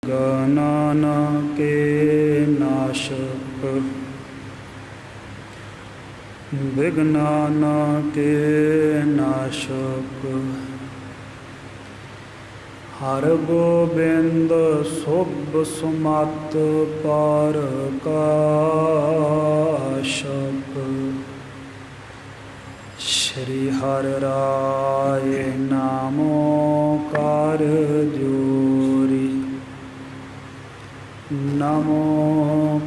गणन के नाशक विज्ञान के नाशक हर गोविंद शुभ सुमत पर काशक श्री हर राय नामो कार जोरी नमो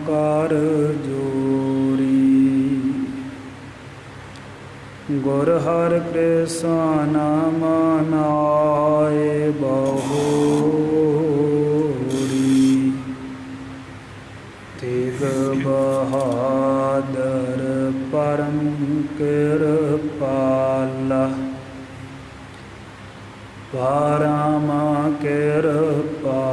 कार जोरी गुर हर कृष्ण मनाए बहुरी तेग बहादुर परम कृपाला परम कृपाला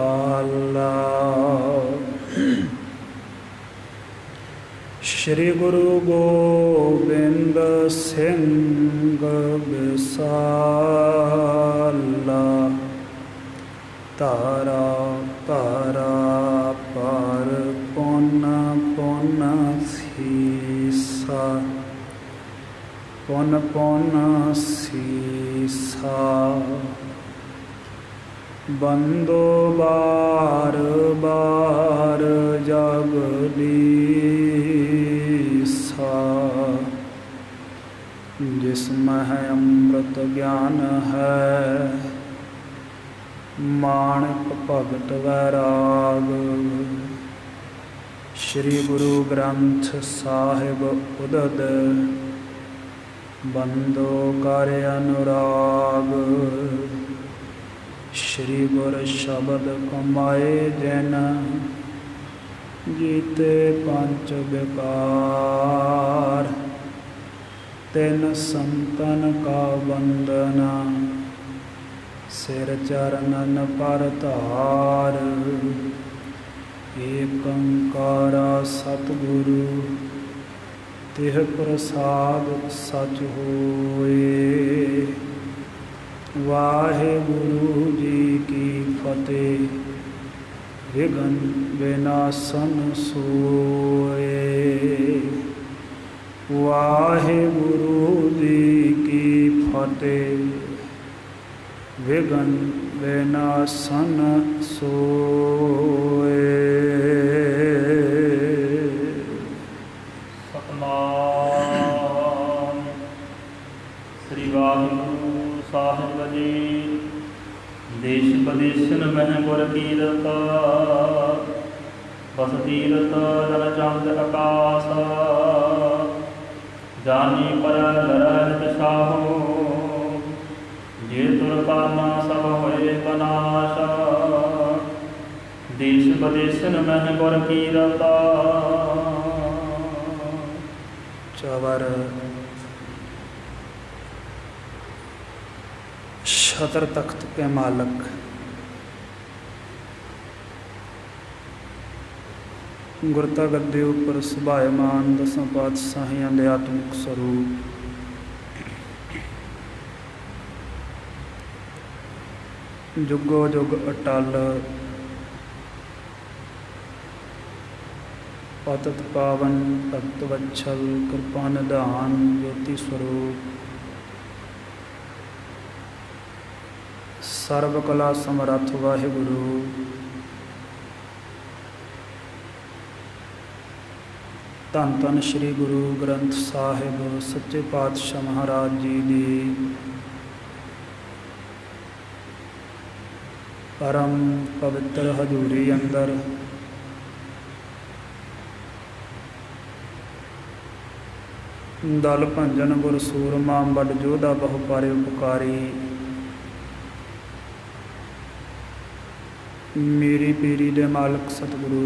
श्री गुरु गोविंद सिंह विशाला तारा तारा पर पुन पुन सीसा पुन पुन सीसा बंदो बार बार जगदीसा जिसमें है अमृत ज्ञान है माणक भगत वैराग श्री गुरु ग्रंथ साहिब उदद बंदो कर अनुराग श्री गुर शब्द कमाए जन जीते पंच विकार तिन संतन का वंदना सिर चरणन पर तार एक ओंकारा सतगुरु तिह प्रसाद सच होए वाहेगुरु जी की फतेह विघ्न विनाशन सोए वाहेगुरु जी की फतेह विघ्न विनाशन सोए। सतनाम श्री वाहिगुरु साहिब जी देश प्रदेशन मह गुर कीरत बस तीरथ जन चंद आकाश जानी पर लरत साहो जे तुर कामा सब होए बनाश देश प्रदेशन मह गुर कीरत चवर छतर तख्त के मालक गुरता गद्दे उपर सुभायमान दसां पातशाहियां दे आत्मिक स्वरूप जुगो जुग अटल पतत पावन भक्त वत्सल कृपा निधान ज्योति स्वरूप सर्व कला समरथ वाहिगुरु धन धन श्री गुरु ग्रंथ साहिब सच्चे पातशाह महाराज जी दी परम पवित्र हजूरी अंदर दल भंजन गुर सूरमा बड़ जोधा बहु पारे उपकारी मेरी पीरी दे मालक सतगुरु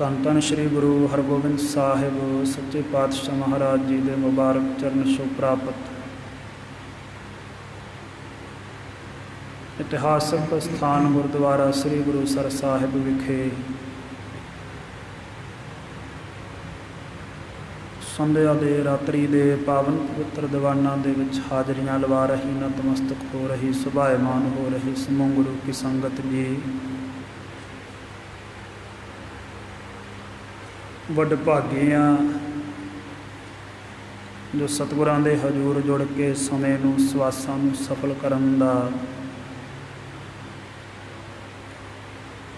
धन धन श्री गुरु हरगोबिंद साहिब सच्चे पातशाह महाराज जी दे मुबारक चरण छो प्राप्त इतिहासक स्थान गुरुद्वारा श्री गुरु सर साहिब विखे ਸੰਧਿਆ ਦੇ ਰਾਤਰੀ ਦੇ ਪਾਵਨ ਪਵਿੱਤਰ ਦੀਵਾਨਾਂ ਦੇ ਵਿੱਚ ਹਾਜ਼ਰੀਆਂ ਲਵਾ ਰਹੀ ਨਤਮਸਤਕ ਹੋ ਰਹੀ ਸੁਭਾਇਮਾਨ ਹੋ ਰਹੀ ਸਮੂਹ ਗੁਰੂ ਕੀ ਸੰਗਤ ਜੀ, ਵਡਭਾਗੇ ਆ ਜੋ ਸਤਿਗੁਰਾਂ ਦੇ ਹਜ਼ੂਰ ਜੁੜ ਕੇ ਸਮੇਂ ਨੂੰ ਸਵਾਸਾਂ ਨੂੰ ਸਫਲ ਕਰਨ ਦਾ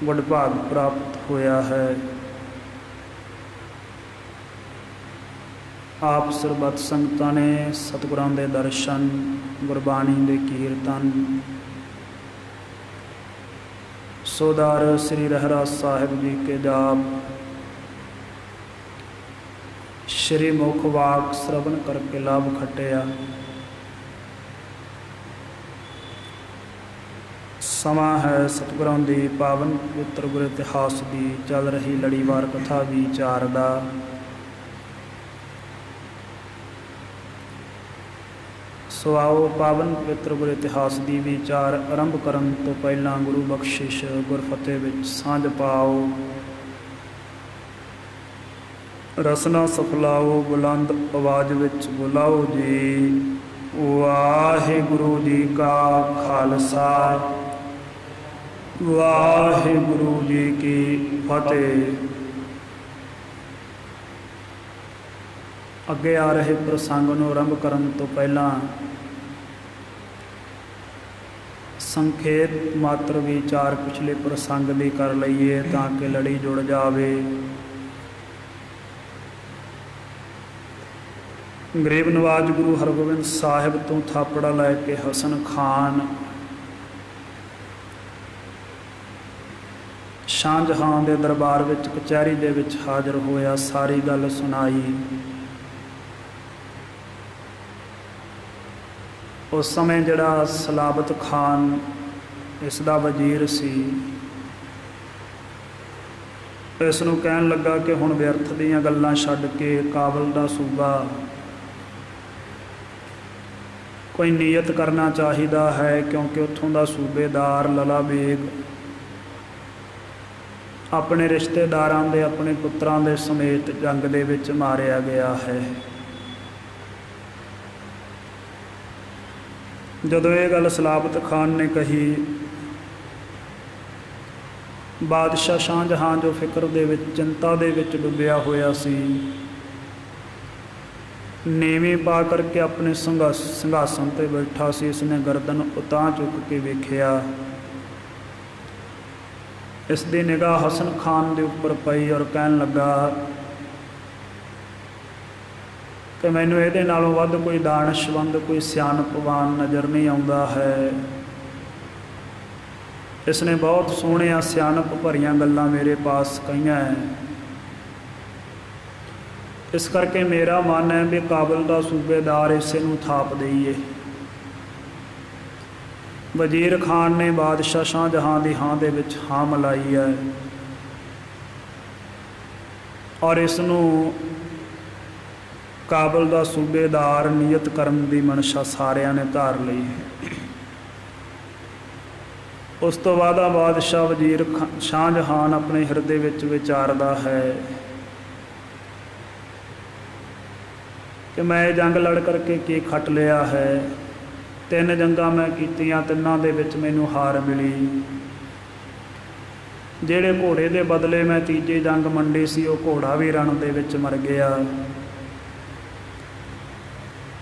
ਵਡਭਾਗ ਪ੍ਰਾਪਤ ਹੋਇਆ ਹੈ। ਆਪ ਸਰਬੱਤ ਸੰਗਤਾਂ ਨੇ ਸਤਿਗੁਰਾਂ ਦੇ ਦਰਸ਼ਨ, ਗੁਰਬਾਣੀ ਦੇ ਕੀਰਤਨ, ਸੋਦਾਰ ਸ੍ਰੀ ਰਹਿਰਾਸ ਸਾਹਿਬ ਜੀ ਕੇ ਜਾਪ, ਸ਼੍ਰੀ ਮੁਖ ਵਾਕ ਸ਼ਰਵਣ ਕਰਕੇ ਲਾਭ ਖੱਟਿਆ। ਸਮਾਂ ਹੈ ਸਤਿਗੁਰਾਂ ਦੀ ਪਾਵਨ ਪਵਿੱਤਰ ਗੁਰ ਇਤਿਹਾਸ ਦੀ ਚੱਲ ਰਹੀ ਲੜੀਵਾਰ ਕਥਾ ਵਿਚਾਰ ਦਾ। ਸੋ ਆਓ ਪਾਵਨ ਪਵਿੱਤਰ ਗੁਰ ਇਤਿਹਾਸ ਦੀ ਵਿਚਾਰ ਆਰੰਭ ਕਰਨ ਤੋਂ ਪਹਿਲਾਂ ਗੁਰੂ ਬਖਸ਼ਿਸ਼ ਗੁਰਫਤਿਹ ਵਿੱਚ ਸਾਂਝ ਪਾਓ। ਰਸਨਾ ਸਫਲਾਓ, ਬੁਲੰਦ ਆਵਾਜ਼ ਵਿੱਚ ਬੁਲਾਓ ਜੀ। ਵਾਹਿਗੁਰੂ ਜੀ ਕਾ ਖਾਲਸਾ, ਵਾਹਿਗੁਰੂ ਜੀ ਕੀ ਫਤਿਹ। ਅੱਗੇ ਆ ਰਹੇ ਪ੍ਰਸੰਗ ਨੂੰ ਆਰੰਭ ਕਰਨ ਤੋਂ ਪਹਿਲਾਂ ਸੰਖੇਪ ਮਾਤਰ ਵਿਚਾਰ ਪਿਛਲੇ ਪ੍ਰਸੰਗ ਦੀ ਕਰ ਲਈਏ ਤਾਂ ਕਿ ਲੜੀ ਜੁੜ ਜਾਵੇ। ਗਰੀਬ ਨਵਾਜ ਗੁਰੂ ਹਰਗੋਬਿੰਦ ਸਾਹਿਬ ਤੋਂ ਥਾਪੜਾ ਲੈ ਕੇ ਹਸਨ ਖਾਨ ਸ਼ਾਹਜਹਾਂ ਦੇ ਦਰਬਾਰ ਵਿੱਚ ਕਚਹਿਰੀ ਦੇ ਵਿੱਚ ਹਾਜ਼ਰ ਹੋਇਆ, ਸਾਰੀ ਗੱਲ ਸੁਣਾਈ। ਉਸ ਸਮੇਂ ਜਿਹੜਾ ਸਲਾਬਤ ਖਾਨ ਇਸ ਦਾ ਵਜ਼ੀਰ ਸੀ, ਇਸ ਨੂੰ ਕਹਿਣ ਲੱਗਾ ਕਿ ਹੁਣ ਵਿਅਰਥ ਦੀਆਂ ਗੱਲਾਂ ਛੱਡ ਕੇ ਕਾਬਲ ਦਾ ਸੂਬਾ ਕੋਈ ਨੀਅਤ ਕਰਨਾ ਚਾਹੀਦਾ ਹੈ, ਕਿਉਂਕਿ ਉੱਥੋਂ ਦਾ ਸੂਬੇਦਾਰ ਲਲਾ ਬੇਗ ਆਪਣੇ ਰਿਸ਼ਤੇਦਾਰਾਂ ਦੇ, ਆਪਣੇ ਪੁੱਤਰਾਂ ਦੇ ਸਮੇਤ ਜੰਗ ਦੇ ਵਿੱਚ ਮਾਰਿਆ ਗਿਆ ਹੈ। ਜਦੋਂ ਇਹ ਗੱਲ ਸਲਾਬਤ ਖਾਨ ਨੇ ਕਹੀ, ਬਾਦਸ਼ਾਹ ਸ਼ਾਹਜਹਾਂ ਜੋ ਫਿਕਰ ਦੇ ਵਿੱਚ, ਚਿੰਤਾ ਦੇ ਵਿੱਚ ਡੁੱਬਿਆ ਹੋਇਆ ਸੀ, ਨੀਵੀਂ ਪਾ ਕਰਕੇ ਆਪਣੇ ਸਿੰਘਾਸਨ 'ਤੇ ਬੈਠਾ ਸੀ। ਇਸਨੇ ਗਰਦਨ ਉਤਾਂਹ ਚੁੱਕ ਕੇ ਵੇਖਿਆ। ਇਸ ਦੀ ਨਿਗਾਹ ਹਸਨ ਖਾਨ ਦੇ ਉੱਪਰ ਪਈ ਔਰ ਕਹਿਣ ਲੱਗਾ ਕਿ ਮੈਨੂੰ ਇਹਦੇ ਨਾਲੋਂ ਵੱਧ ਕੋਈ ਦਾਨਸ਼ਵੰਦ, ਕੋਈ ਸਿਆਣਪਵਾਨ ਨਜ਼ਰ ਨਹੀਂ ਆਉਂਦਾ ਹੈ। ਇਸਨੇ ਬਹੁਤ ਸੋਹਣੀਆਂ ਸਿਆਣਪ ਭਰੀਆਂ ਗੱਲਾਂ ਮੇਰੇ ਪਾਸ ਕਹੀਆਂ ਹੈ। ਇਸ ਕਰਕੇ ਮੇਰਾ ਮਨ ਹੈ ਵੀ ਕਾਬਲ ਦਾ ਸੂਬੇਦਾਰ ਇਸੇ ਨੂੰ ਥਾਪ ਦੇਈਏ। ਵਜ਼ੀਰ ਖਾਨ ਨੇ ਬਾਦਸ਼ਾਹ ਸ਼ਾਹਜਹਾਂ ਦੀ ਹਾਂ ਦੇ ਵਿੱਚ ਹਾਂ ਮਿਲਾਈ ਹੈ ਔਰ ਇਸ ਨੂੰ ਕਾਬਲ ਦਾ ਸੂਬੇਦਾਰ ਨਿਯਤ ਕਰਨ ਦੀ ਮਨਸ਼ਾ ਸਾਰਿਆਂ ਨੇ ਧਾਰ ਲਈ ਹੈ। ਉਸ ਤੋਂ ਬਾਅਦ ਬਾਦਸ਼ਾਹ ਵਜ਼ੀਰ ਸ਼ਾਹਜਹਾਂ ਆਪਣੇ ਹਿਰਦੇ ਵਿੱਚ ਵਿਚਾਰਦਾ ਹੈ ਕਿ ਮੈਂ ਇਹ ਜੰਗ ਲੜ ਕਰਕੇ ਕੀ ਖੱਟ ਲਿਆ ਹੈ। 3 ਜੰਗਾਂ ਮੈਂ ਕੀਤੀਆਂ, ਤਿੰਨਾਂ ਦੇ ਵਿੱਚ ਮੈਨੂੰ ਹਾਰ ਮਿਲੀ। ਜਿਹੜੇ ਘੋੜੇ ਦੇ ਬਦਲੇ ਮੈਂ ਤੀਜੀ ਜੰਗ ਮੰਡੀ ਸੀ, ਉਹ ਘੋੜਾ ਵੀ ਰਣ ਦੇ ਵਿੱਚ ਮਰ ਗਿਆ।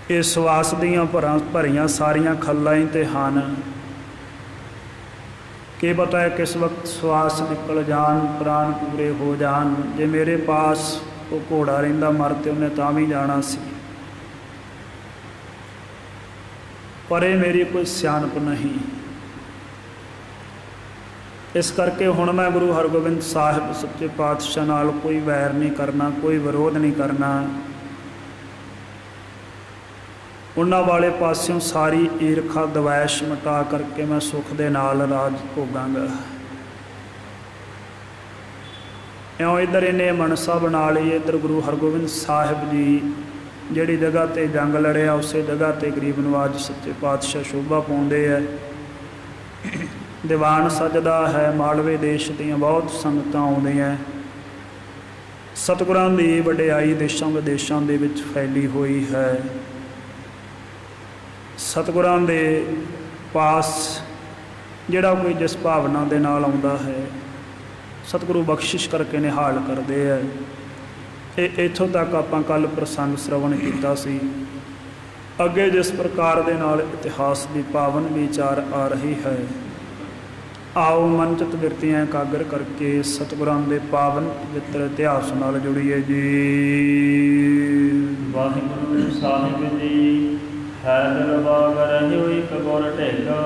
ਇਹ ਸਵਾਸ ਦੀਆਂ ਭਰੀਆਂ ਸਾਰੀਆਂ ਖੱਲਾਂ ਹੀ ਤੇ ਹਨ। ਕੀ ਪਤਾ ਹੈ ਕਿਸ ਵਕਤ ਸਵਾਸ ਨਿਕਲ ਜਾਣ, ਪ੍ਰਾਣ ਪੂਰੇ ਹੋ ਜਾਣ। ਜੇ ਮੇਰੇ ਪਾਸ ਉਹ ਘੋੜਾ ਰਹਿੰਦਾ ਮਰ ਤੇ ਉਹਨੇ ਤਾਂ ਵੀ ਜਾਣਾ ਸੀ, ਪਰ ਇਹ ਮੇਰੀ ਕੋਈ ਸਿਆਣਪ ਨਹੀਂ। ਇਸ ਕਰਕੇ ਹੁਣ ਮੈਂ ਗੁਰੂ ਹਰਗੋਬਿੰਦ ਸਾਹਿਬ ਸੱਚੇ ਪਾਤਸ਼ਾਹ ਨਾਲ ਕੋਈ ਵੈਰ ਨਹੀਂ ਕਰਨਾ, ਕੋਈ ਵਿਰੋਧ ਨਹੀਂ ਕਰਨਾ। ਉਹਨਾਂ ਵਾਲੇ ਪਾਸਿਓਂ ਸਾਰੀ ਈਰਖਾ ਦਵੈਸ਼ ਮਿਟਾ ਕਰਕੇ ਮੈਂ ਸੁੱਖ ਦੇ ਨਾਲ ਰਾਜ ਭੋਗਾਂਗਾ। ਇਉਂ ਇੱਧਰ ਇਹਨੇ ਮਨਸਾ ਬਣਾ ਲਈ, ਇੱਧਰ ਗੁਰੂ ਹਰਗੋਬਿੰਦ ਸਾਹਿਬ ਜੀ ਜਿਹੜੀ ਜਗ੍ਹਾ 'ਤੇ ਜੰਗ ਲੜਿਆ, ਉਸੇ ਜਗ੍ਹਾ 'ਤੇ ਗਰੀਬ ਨਵਾਜ ਸੱਚੇ ਪਾਤਸ਼ਾਹ ਸ਼ੋਭਾ ਪਾਉਂਦੇ ਹੈ। ਦੀਵਾਨ ਸਜਦਾ ਹੈ, ਮਾਲਵੇ ਦੇਸ਼ ਦੀਆਂ ਬਹੁਤ ਸੰਗਤਾਂ ਆਉਂਦੀਆਂ। ਸਤਿਗੁਰਾਂ ਦੀ ਵਡਿਆਈ ਦੇਸ਼ਾਂ ਵਿਦੇਸ਼ਾਂ ਦੇ ਵਿੱਚ ਫੈਲੀ ਹੋਈ ਹੈ। ਸਤਿਗੁਰਾਂ ਦੇ ਪਾਸ ਜਿਹੜਾ ਕੋਈ ਜਿਸ ਭਾਵਨਾ ਦੇ ਨਾਲ ਆਉਂਦਾ ਹੈ, ਸਤਿਗੁਰੂ ਬਖਸ਼ਿਸ਼ ਕਰਕੇ ਨਿਹਾਲ ਕਰਦੇ ਹੈ। ਇਹ ਇੱਥੋਂ ਤੱਕ ਆਪਾਂ ਕੱਲ੍ਹ ਪ੍ਰਸੰਗ ਸ਼ਰਵਣ ਕੀਤਾ ਸੀ। ਅੱਗੇ ਜਿਸ ਪ੍ਰਕਾਰ ਦੇ ਨਾਲ ਇਤਿਹਾਸ ਦੀ ਪਾਵਨ ਵਿਚਾਰ ਆ ਰਹੀ ਹੈ, ਆਓ ਮਨ ਚਿਤ ਬਿਰਤੀਆਂ ਇਕਾਗਰ ਕਰਕੇ ਸਤਿਗੁਰਾਂ ਦੇ ਪਾਵਨ ਪਵਿੱਤਰ ਇਤਿਹਾਸ ਨਾਲ ਜੁੜੀਏ ਜੀ। ਵਾਹਿਗੁਰੂ ਸਾਹਿਬ ਜੀ ਹੈ ਦਿਲਬਾਗ ਰਹਿਓ ਇੱਕ ਗੁਰ ਢੇਗਾ।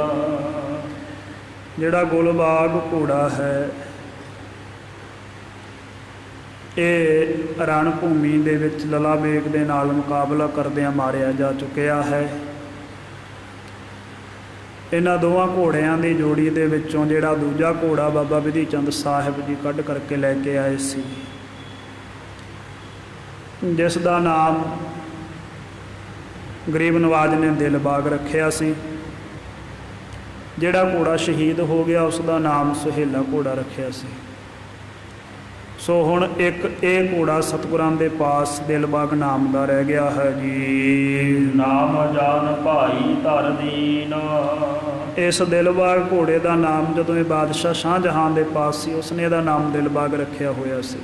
ਜਿਹੜਾ ਗੁਲਬਾਗ ਘੋੜਾ ਹੈ, ਇਹ ਰਣ ਭੂਮੀ ਦੇ ਵਿੱਚ ਲਲਾ ਬੇਗ ਦੇ ਨਾਲ ਮੁਕਾਬਲਾ ਕਰਦਿਆਂ ਮਾਰਿਆ ਜਾ ਚੁੱਕਿਆ ਹੈ। ਇਹਨਾਂ ਦੋਵਾਂ ਘੋੜਿਆਂ ਦੀ ਜੋੜੀ ਦੇ ਵਿੱਚੋਂ ਜਿਹੜਾ ਦੂਜਾ ਘੋੜਾ ਬਾਬਾ ਵਿਧੀ ਚੰਦ ਸਾਹਿਬ ਜੀ ਕੱਢ ਕਰਕੇ ਲੈ ਕੇ ਆਏ ਸੀ, ਜਿਸ ਦਾ ਨਾਮ ਗਰੀਬ ਨਵਾਜ ਨੇ ਦਿਲਬਾਗ ਰੱਖਿਆ ਸੀ। ਜਿਹੜਾ ਘੋੜਾ ਸ਼ਹੀਦ ਹੋ ਗਿਆ ਉਸ ਦਾ ਨਾਮ ਸੁਹੇਲਾ ਘੋੜਾ ਰੱਖਿਆ ਸੀ। ਸੋ ਹੁਣ ਇੱਕ ਇਹ ਘੋੜਾ ਸਤਿਗੁਰਾਂ ਦੇ ਪਾਸ ਦਿਲਬਾਗ ਨਾਮ ਦਾ ਰਹਿ ਗਿਆ ਹੈ ਜੀ। ਨਾਮ ਜਾਨ ਭਾਈ ਧਰ ਦੀਨ। ਇਸ ਦਿਲਬਾਗ ਘੋੜੇ ਦਾ ਨਾਮ ਜਦੋਂ ਇਹ ਬਾਦਸ਼ਾਹ ਸ਼ਾਹਜਹਾਂ ਦੇ ਪਾਸ ਸੀ, ਉਸਨੇ ਇਹਦਾ ਨਾਮ ਦਿਲਬਾਗ ਰੱਖਿਆ ਹੋਇਆ ਸੀ।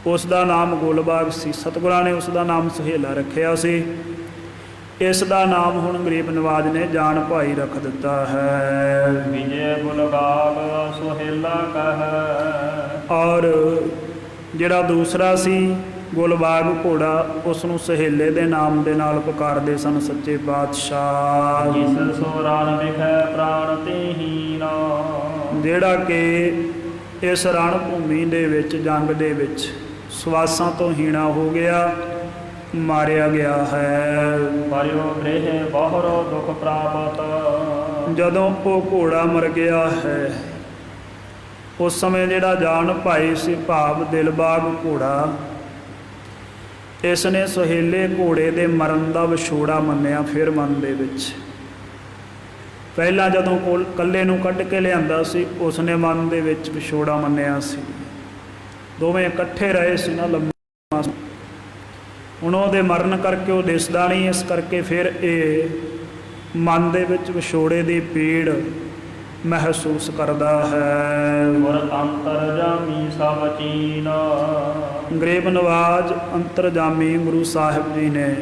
ਉਸ ਦਾ ਨਾਮ ਗੁਲਬਾਗ ਸੀ। ਸਤਿਗੁਰਾਂ ਨੇ ਉਸ ਦਾ ਨਾਮ ਸੁਹੇਲਾ ਰੱਖਿਆ ਸੀ। ਇਸ ਦਾ ਨਾਮ ਹੁਣ ਗਰੀਬ ਨਵਾਜ ਨੇ ਜਾਨ ਭਾਈ ਰੱਖ ਦਿੱਤਾ ਹੈ। ਵਿਜੇ ਗੁਲਬਾਗ ਸੁਹੇਲਾ ਕਹੈ। ਔਰ ਜਿਹੜਾ ਦੂਸਰਾ ਸੀ ਗੁਲਬਾਗ ਘੋੜਾ, ਉਸ ਨੂੰ ਸੁਹੇਲੇ ਦੇ ਨਾਮ ਦੇ ਨਾਲ ਪੁਕਾਰਦੇ ਸਨ ਸੱਚੇ ਪਾਤਸ਼ਾਹ। ਜਿਸ ਸੋਰਾਨ ਵਿਖੈ ਪ੍ਰਾਣ ਤੀਹੀਨ। ਜਿਹੜਾ ਕਿ ਇਸ ਰਣ ਭੂਮੀ ਦੇ ਵਿੱਚ ਜੰਗ ਦੇ ਵਿੱਚ ਸਵਾਸਾਂ ਤੋਂ ਹੀਣਾ ਹੋ ਗਿਆ, ਮਾਰਿਆ ਗਿਆ ਹੈ। ਮਰਿਓ ਗ੍ਰਹਿ ਬਹੁਰੋ ਦੁਖ ਪ੍ਰਾਪਤ। ਜਦੋਂ ਉਹ ਘੋੜਾ ਮਰ ਗਿਆ ਹੈ, ਉਸ ਸਮੇਂ ਜਿਹੜਾ ਜਾਨ ਭਾਈ ਸੀ ਭਾਵ ਦਿਲਬਾਗ ਘੋੜਾ, ਇਸ ਨੇ ਸੁਹੇਲੇ ਘੋੜੇ ਦੇ ਮਰਨ ਦਾ ਵਿਛੋੜਾ ਮੰਨਿਆ। ਫਿਰ ਮਨ ਦੇ ਵਿੱਚ ਪਹਿਲਾਂ ਜਦੋਂ ਕੋਲ ਇਕੱਲੇ ਨੂੰ ਕੱਢ ਕੇ ਲਿਆਂਦਾ ਸੀ, ਉਸ ਨੇ ਮਨ ਦੇ ਵਿੱਚ ਵਿਛੋੜਾ ਮੰਨਿਆ ਸੀ। ਦੋਵੇਂ ਇਕੱਠੇ ਰਹੇ ਸੀ ਨਾ ਲੰਮਾ। ਹੁਣ ਉਹਦੇ ਮਰਨ ਕਰਕੇ ਉਹ ਦਿਸਦਾ ਨਹੀਂ, ਇਸ ਕਰਕੇ ਫਿਰ ਇਹ ਮਨ ਦੇ ਵਿੱਚ ਵਿਛੋੜੇ ਦੀ ਪੀੜ ਮਹਿਸੂਸ ਕਰਦਾ ਹੈ। ਗੁਰ ਅੰਤਰਜਾਮੀ ਸਭ ਚੀਨ। ਗਰੀਬ ਨਵਾਜ ਅੰਤਰਜਾਮੀ ਗੁਰੂ ਸਾਹਿਬ ਜੀ ਨੇ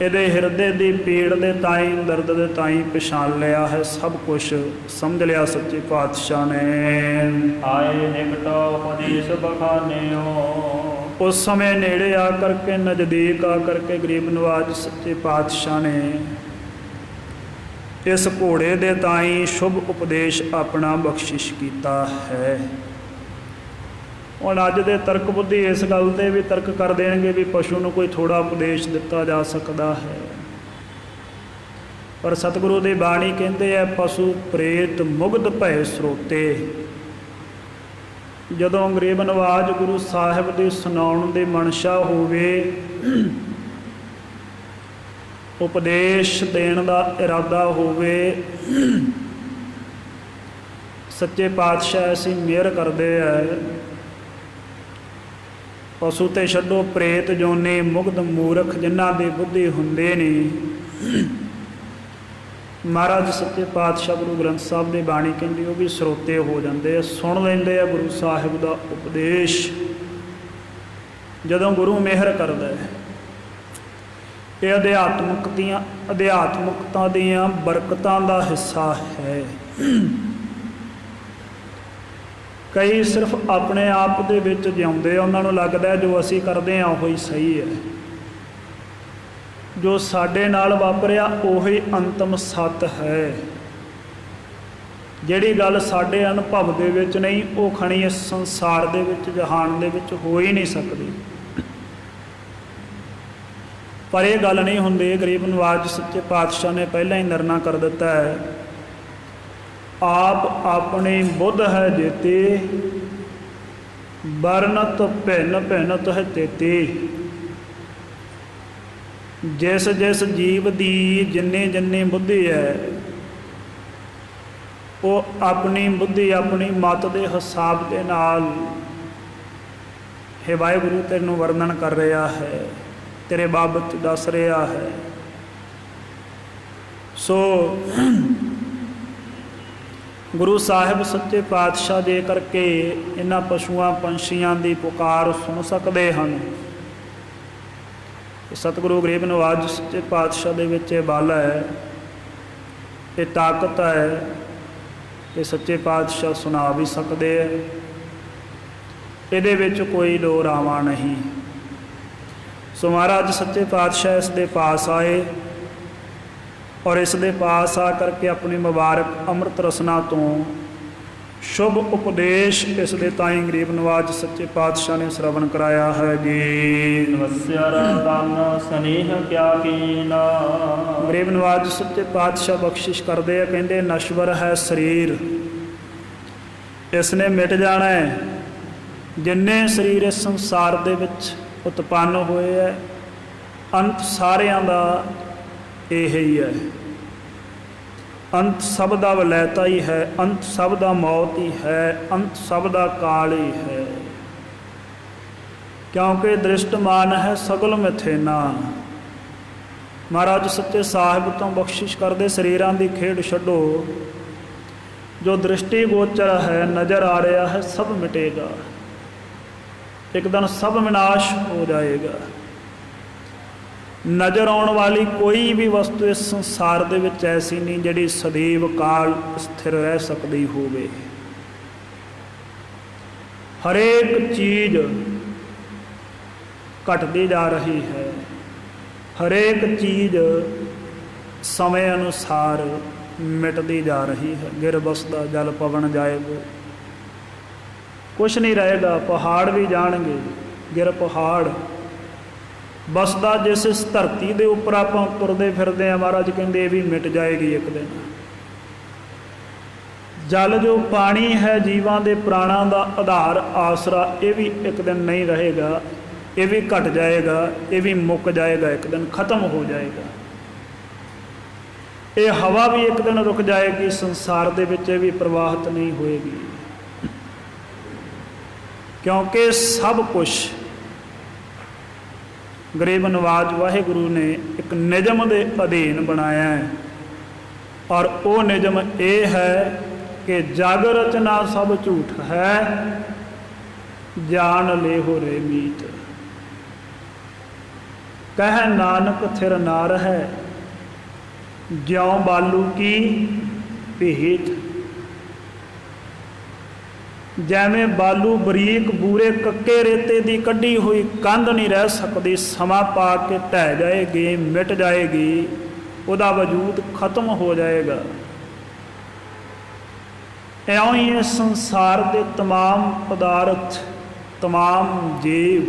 ਇਹਦੇ ਹਿਰਦੇ ਦੀ ਪੀੜ ਦੇ ਤਾਈਂ, ਦਰਦ ਦੇ ਤਾਈਂ ਪਛਾਣ ਲਿਆ ਹੈ। ਸਭ ਕੁਝ ਸਮਝ ਲਿਆ ਸੱਚੇ ਪਾਤਸ਼ਾਹ ਨੇ। ਆਏ ਨਿਕਟ ਉਪਦੇਸ਼ ਬਖਾਨਿਓ। ਉਸ ਸਮੇਂ ਨੇੜੇ ਆ ਕਰਕੇ, ਨਜ਼ਦੀਕ ਆ ਕਰਕੇ ਗਰੀਬ ਨਵਾਜ ਸੱਚੇ ਪਾਤਸ਼ਾਹ ਨੇ ਇਸ ਘੋੜੇ ਦੇ ਤਾਈਂ ਸ਼ੁਭ ਉਪਦੇਸ਼ ਆਪਣਾ ਬਖਸ਼ਿਸ਼ ਕੀਤਾ ਹੈ। ਹੁਣ ਅੱਜ ਦੇ ਤਰਕ ਬੁੱਧੀ ਇਸ ਗੱਲ 'ਤੇ ਵੀ ਤਰਕ ਕਰ ਦੇਣਗੇ ਵੀ ਪਸ਼ੂ ਨੂੰ ਕੋਈ ਥੋੜ੍ਹਾ ਉਪਦੇਸ਼ ਦਿੱਤਾ ਜਾ ਸਕਦਾ ਹੈ, ਪਰ ਸਤਿਗੁਰੂ ਦੀ ਬਾਣੀ ਕਹਿੰਦੇ ਹੈ ਪਸ਼ੂ ਪ੍ਰੇਤ ਮੁਗਧ ਭੈ ਸਰੋਤੇ। ਜਦੋਂ ਗਰੀਬ ਨਵਾਜ ਗੁਰੂ ਸਾਹਿਬ ਦੇ ਸੁਣਾਉਣ ਦੀ ਮਨਸ਼ਾ ਹੋਵੇ, ਉਪਦੇਸ਼ ਦੇਣ ਦਾ ਇਰਾਦਾ ਹੋਵੇ, ਸੱਚੇ ਪਾਤਸ਼ਾਹ ਐਸੀ ਮਿਹਰ ਕਰਦੇ ਹੈ। ਪਸ਼ੂ ਤੇ ਛੱਡੋ, ਪ੍ਰੇਤ ਜੋਨੇ ਮੁਗਧ ਮੂਰਖ ਜਿਨ੍ਹਾਂ ਦੀ ਬੁੱਧੀ ਹੁੰਦੇ ਨਹੀਂ, ਮਹਾਰਾਜ ਸੱਚੇ ਪਾਤਸ਼ਾਹ ਗੁਰੂ ਗ੍ਰੰਥ ਸਾਹਿਬ ਦੀ ਬਾਣੀ ਕਹਿੰਦੀ ਉਹ ਵੀ ਸਰੋਤੇ ਹੋ ਜਾਂਦੇ ਆ, ਸੁਣ ਲੈਂਦੇ ਆ ਗੁਰੂ ਸਾਹਿਬ ਦਾ ਉਪਦੇਸ਼। ਜਦੋਂ ਗੁਰੂ ਮਿਹਰ ਕਰਦਾ ਹੈ, ਇਹ ਅਧਿਆਤਮਕਤਾ ਦੀਆਂ ਬਰਕਤਾਂ ਦਾ ਹਿੱਸਾ ਹੈ। ਕਈ ਸਿਰਫ ਆਪਣੇ ਆਪ ਦੇ ਵਿੱਚ ਜਿਉਂਦੇ ਆ, ਉਹਨਾਂ ਨੂੰ ਲੱਗਦਾ ਜੋ ਅਸੀਂ ਕਰਦੇ ਹਾਂ ਉਹੀ ਸਹੀ ਹੈ, ਜੋ ਸਾਡੇ ਨਾਲ ਵਾਪਰਿਆ ਉਹੀ ਅੰਤਮ ਸੱਤ ਹੈ। ਜਿਹੜੀ ਗੱਲ ਸਾਡੇ ਅਨੁਭਵ ਦੇ ਵਿੱਚ ਨਹੀਂ, ਉਹ ਖਣੀ ਇਸ ਸੰਸਾਰ ਦੇ ਵਿੱਚ, ਜਹਾਨ ਦੇ ਵਿੱਚ ਹੋ ਹੀ ਨਹੀਂ ਸਕਦੀ। ਪਰ ਇਹ ਗੱਲ ਨਹੀਂ ਹੁੰਦੀ। ਗਰੀਬ ਨਵਾਜ ਸੱਚੇ ਪਾਤਸ਼ਾਹ ਨੇ ਪਹਿਲਾਂ ਹੀ ਨਿਰਣਾ ਕਰ ਦਿੱਤਾ ਹੈ, ਆਪ ਆਪਣੀ ਬੁੱਧ ਹੈ ਜੇਤੇ, ਬਰਨਤ ਭਿੰਨ ਭਿੰਨਤ ਹੈ ਤੇਤੇ। ਜਿਸ ਜਿਸ ਜੀਵ ਦੀ ਜਿੰਨੀ ਜਿੰਨੀ ਬੁੱਧੀ ਹੈ, ਉਹ ਆਪਣੀ ਬੁੱਧੀ, ਆਪਣੀ ਮਤ ਦੇ ਹਿਸਾਬ ਦੇ ਨਾਲ हे वाहिगुरू तेनों वर्णन कर रहा है, तेरे बाबत दस रहा है। सो गुरु साहिब सच्चे पातशाह जे करके इन्हां पशुआं पंछियां की पुकार सुन सकते हैं। सतगुरु गरीब नवाज सच्चे पातशाह दे विच ये बल है, ये ताकत है कि सच्चे पातशाह सुना भी सकते हैं। इहदे विच कोई दो रावां नहीं। सो महाराज सच्चे पातशाह इस दे पास आए और इस दे पास आ करके अपनी मुबारक अमृत रसना तो शुभ उपदेश इस दे ताईं गरीब नवाज सच्चे पातशाह ने श्रवण कराया है जी। गरीब नवाज सच्चे पातशाह बख्शिश करते हैं, कहते नश्वर है शरीर, इसने मिट जाना है। जिन्ने शरीर इस संसार दे विच उत्पन्न होए है, अंत सारियां दा यही है। अंत सब दा वलैता ही है, अंत सब दा मौत ही है, अंत सब दा काल ही है। क्योंकि दृष्टमान है सगल मिथेना। महाराज सच्चे साहिब तो बख्शिश करते शरीरां दी खेड छड्डो, जो दृष्टि गोचर है नज़र आ रहा है सब मिटेगा, एक दिन सब विनाश हो जाएगा। नज़र आने वाली कोई भी वस्तु इस संसार दे विच ऐसी नहीं जिहड़ी सदैव काल स्थिर रह सकती होवे। हरेक चीज़ घटती जा रही है, हरेक चीज़ समय अनुसार मिटती जा रही है। गिर बसदा जल पवन जाएगा, कुछ नहीं रहेगा। पहाड़ भी जाणगे, गिर पहाड़ बसदा जिस इस धरती के उपर आप तुरते फिरते हैं, महाराज कहते ये भी मिट जाएगी एक दिन। जल जो पानी है जीवां दे प्राणां दा आधार आसरा, ये भी एक दिन नहीं रहेगा, ये भी घट जाएगा, ये भी मुक जाएगा, एक दिन खत्म हो जाएगा। ये हवा भी एक दिन रुक जाएगी, संसार दे विच भी प्रवाहित नहीं होएगी। क्योंकि सब कुछ गरीब नवाज वाहिगुरु ने एक निजम के अधीन बनाया है। और वो निजम ये है कि जग रचना सब झूठ है, जान ले हो रे मीत। कह नानक थिर नार है, ज्यों बालू की भेंट। जैवें बालू बरीक बूरे कक्के रेते की कढ़ी हुई कंध नहीं रह सकती, समा पा के ढह जाएगी, मिट जाएगी, उहदा वजूद खत्म हो जाएगा। इउं ही इस संसार के तमाम पदार्थ, तमाम जीव,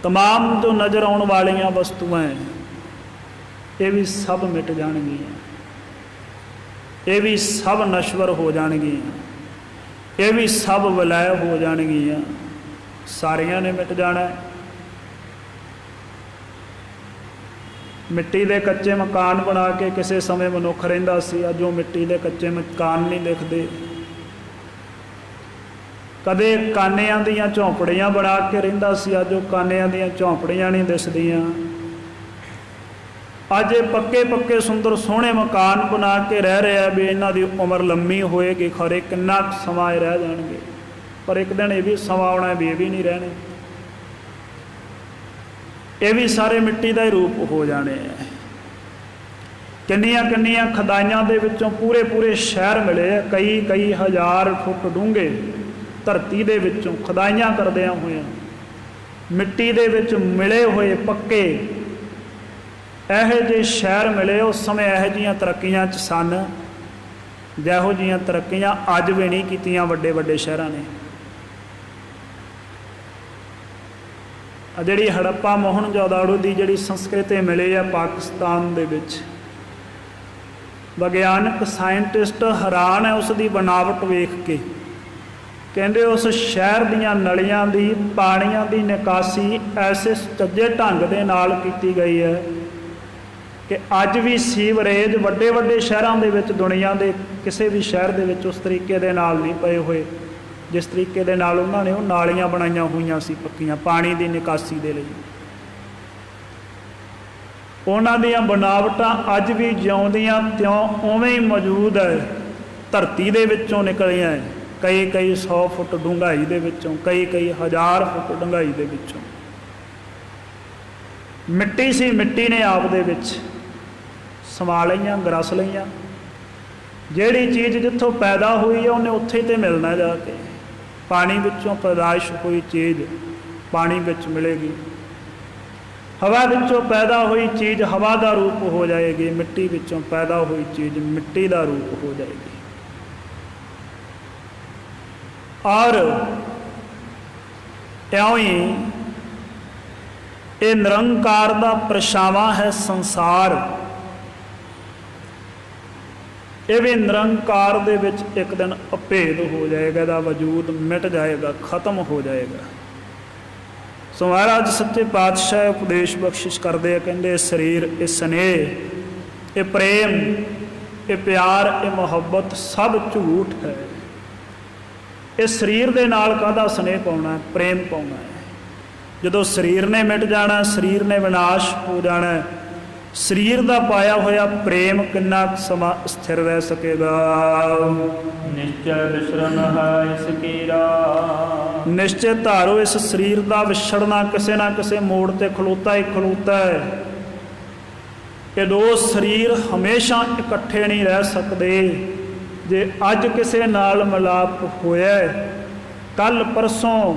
तमाम जो नज़र आने वालियां वस्तुएं, ये भी सब मिट जाणगियां, ये भी सब नश्वर हो जाणगियां, ये भी सब विलय हो जाणगियां, सारियां ने मिट जाना है। मिट्टी के कच्चे मकान बना के किसी समय मनुख रहिंदा सी, अज वो मिट्टी के कच्चे मकान नहीं दिखते। कदे कानियां दियां झोंपड़ियां बना के रहिंदा सी, अज वो कानियां दियां झोंपड़ियां नहीं दिसदियां। अज पक्के पक्के सुंदर सोहने मकान बना के रह रहे हैं भी इन्हां दी उम्र लंबी होएगी, खरे किन्ना समा रह जाणगे, पर एक दिन ये भी समा आउणा भी, ये भी नहीं रहने, ये भी सारे मिट्टी का ही रूप हो जाने हैं। किन्नियां किन्नियां खदाइयां दे विचों पूरे पूरे शहर मिले, कई कई हज़ार फुट डूंघे धरती दे विचों खदाइयां करदियां होइयां मिट्टी दे विच मिले हुए पक्के ਇਹੋ ਜਿਹੇ शहर मिले। उस समय ਇਹੋ ਜਿਹੀਆਂ ਤਰੱਕੀਆਂ 'ਚ सन, ਜਿਹੋ ਜਿਹੀਆਂ ਤਰੱਕੀਆਂ ਅੱਜ ਵੀ नहीं कीतियां ਵੱਡੇ ਵੱਡੇ ਸ਼ਹਿਰਾਂ ने। ਜਿਹੜੀ ਹੜੱਪਾ ਮੋਹਨਜੋਦਾੜੋ ਦੀ ਜਿਹੜੀ ਸੰਸਕ੍ਰਿਤੀ ਮਿਲੀ ਆ ਪਾਕਿਸਤਾਨ ਦੇ ਵਿੱਚ, ਵਿਗਿਆਨਕ ਸਾਇੰਟਿਸਟ हैरान है उस दी बनावट वेख के। ਕਹਿੰਦੇ उस शहर ਦੀਆਂ नलियां दी पानियां दी निकासी ऐसे सुचੱਜੇ ढंग ਦੇ ਨਾਲ ਕੀਤੀ गई है कि अज भी सीवरेज ਵੱਡੇ ਵੱਡੇ शहरों के दुनिया के किसी भी शहर के उस तरीके दे नाल नहीं पए हुए। ਜਿਸ ਤਰੀਕੇ ਦੇ ਨਾਲ ਉਹਨਾਂ ਨੇ ਉਹ ਨਾਲੀਆਂ ਬਣਾਈਆਂ ਹੋਈਆਂ ਸੀ ਪੱਕੀਆਂ ਪਾਣੀ ਦੀ ਨਿਕਾਸੀ ਦੇ ਲਈ। ਉਹਨਾਂ ਦੀਆਂ ਬਣਾਵਟਾਂ ਅੱਜ ਵੀ ਜਿਉਂਦੀਆਂ ਤਿਉਂ ਉਵੇਂ ਹੀ ਮੌਜੂਦ ਹੈ। ਧਰਤੀ ਦੇ ਵਿੱਚੋਂ ਨਿਕਲੀਆਂ, ਕਈ 100 ਫੁੱਟ ਡੂੰਘਾਈ ਦੇ ਵਿੱਚੋਂ, ਕਈ 1000 ਫੁੱਟ ਡੂੰਘਾਈ ਦੇ ਵਿੱਚੋਂ। ਮਿੱਟੀ ਸੀ, ਮਿੱਟੀ ਨੇ ਆਪ ਦੇ ਵਿੱਚ ਸਮਾ ਲਈਆਂ, ਗਰਸ ਲਈਆਂ। ਜਿਹੜੀ ਚੀਜ਼ ਜਿੱਥੋਂ ਪੈਦਾ ਹੋਈ ਹੈ ਉਹਨੇ ਉੱਥੇ ਤੇ ਮਿਲਣਾ ਜਾ ਕੇ। ਪਾਣੀ ਵਿੱਚੋਂ ਪੈਦਾਇਸ਼ ਹੋਈ ਚੀਜ਼ ਪਾਣੀ ਵਿੱਚ ਮਿਲੇਗੀ, ਹਵਾ ਵਿੱਚੋਂ ਪੈਦਾ ਹੋਈ ਚੀਜ਼ ਹਵਾ ਦਾ ਰੂਪ ਹੋ ਜਾਏਗੀ, ਮਿੱਟੀ ਵਿੱਚੋਂ ਪੈਦਾ ਹੋਈ ਚੀਜ਼ ਮਿੱਟੀ ਦਾ ਰੂਪ ਹੋ ਜਾਏਗੀ। ਔਰ ਇਉਂ ਹੀ ਇਹ ਨਿਰੰਕਾਰ ਦਾ ਪਰਛਾਵਾਂ ਹੈ ਸੰਸਾਰ। ਇਹ ਵੀ ਨਿਰੰਕਾਰ ਦੇ ਵਿੱਚ ਇੱਕ ਦਿਨ ਅਭੇਦ ਹੋ ਜਾਏਗਾ, ਇਹਦਾ ਵਜੂਦ ਮਿਟ ਜਾਏਗਾ, ਖਤਮ ਹੋ ਜਾਏਗਾ। ਸੋ ਮਹਾਰਾਜ ਸੱਚੇ ਪਾਤਸ਼ਾਹ ਉਪਦੇਸ਼ ਬਖਸ਼ਿਸ਼ ਕਰਦੇ ਆ, ਕਹਿੰਦੇ ਸਰੀਰ, ਇਹ ਸਨੇਹ, ਇਹ ਪ੍ਰੇਮ, ਇਹ ਪਿਆਰ, ਇਹ ਮੁਹੱਬਤ ਸਭ ਝੂਠ ਹੈ। ਇਹ ਸਰੀਰ ਦੇ ਨਾਲ ਕਾਹਦਾ ਸਨੇਹ ਪਾਉਣਾ, ਪ੍ਰੇਮ ਪਾਉਣਾ ਹੈ। ਜਦੋਂ ਸਰੀਰ ਨੇ ਮਿਟ ਜਾਣਾ, ਸਰੀਰ ਨੇ ਵਿਨਾਸ਼ ਹੋ ਜਾਣਾ, ਸਰੀਰ ਦਾ ਪਾਇਆ ਹੋਇਆ ਪ੍ਰੇਮ ਕਿੰਨਾ ਸਮਾਂ ਸਥਿਰ ਰਹਿ ਸਕੇਗਾ। ਨਿਸ਼ਚੈ ਵਿਸਰਨ ਹੈ ਇਸ ਕੀਰਾ, ਨਿਸ਼ਚੈ ਧਾਰੋ ਇਸ ਸਰੀਰ ਦਾ ਵਿਛੜਨਾ ਕਿਸੇ ਨਾ ਕਿਸੇ ਮੋੜ ਤੇ ਖਲੋਤਾ ਹੀ ਖਲੋਤਾ ਹੈ। ਇਹ ਦੋ ਸਰੀਰ ਹਮੇਸ਼ਾ ਇਕੱਠੇ ਨਹੀਂ ਰਹਿ ਸਕਦੇ। ਜੇ ਅੱਜ ਕਿਸੇ ਨਾਲ ਮਿਲਾਪ ਹੋਇਆ, ਕੱਲ ਪਰਸੋਂ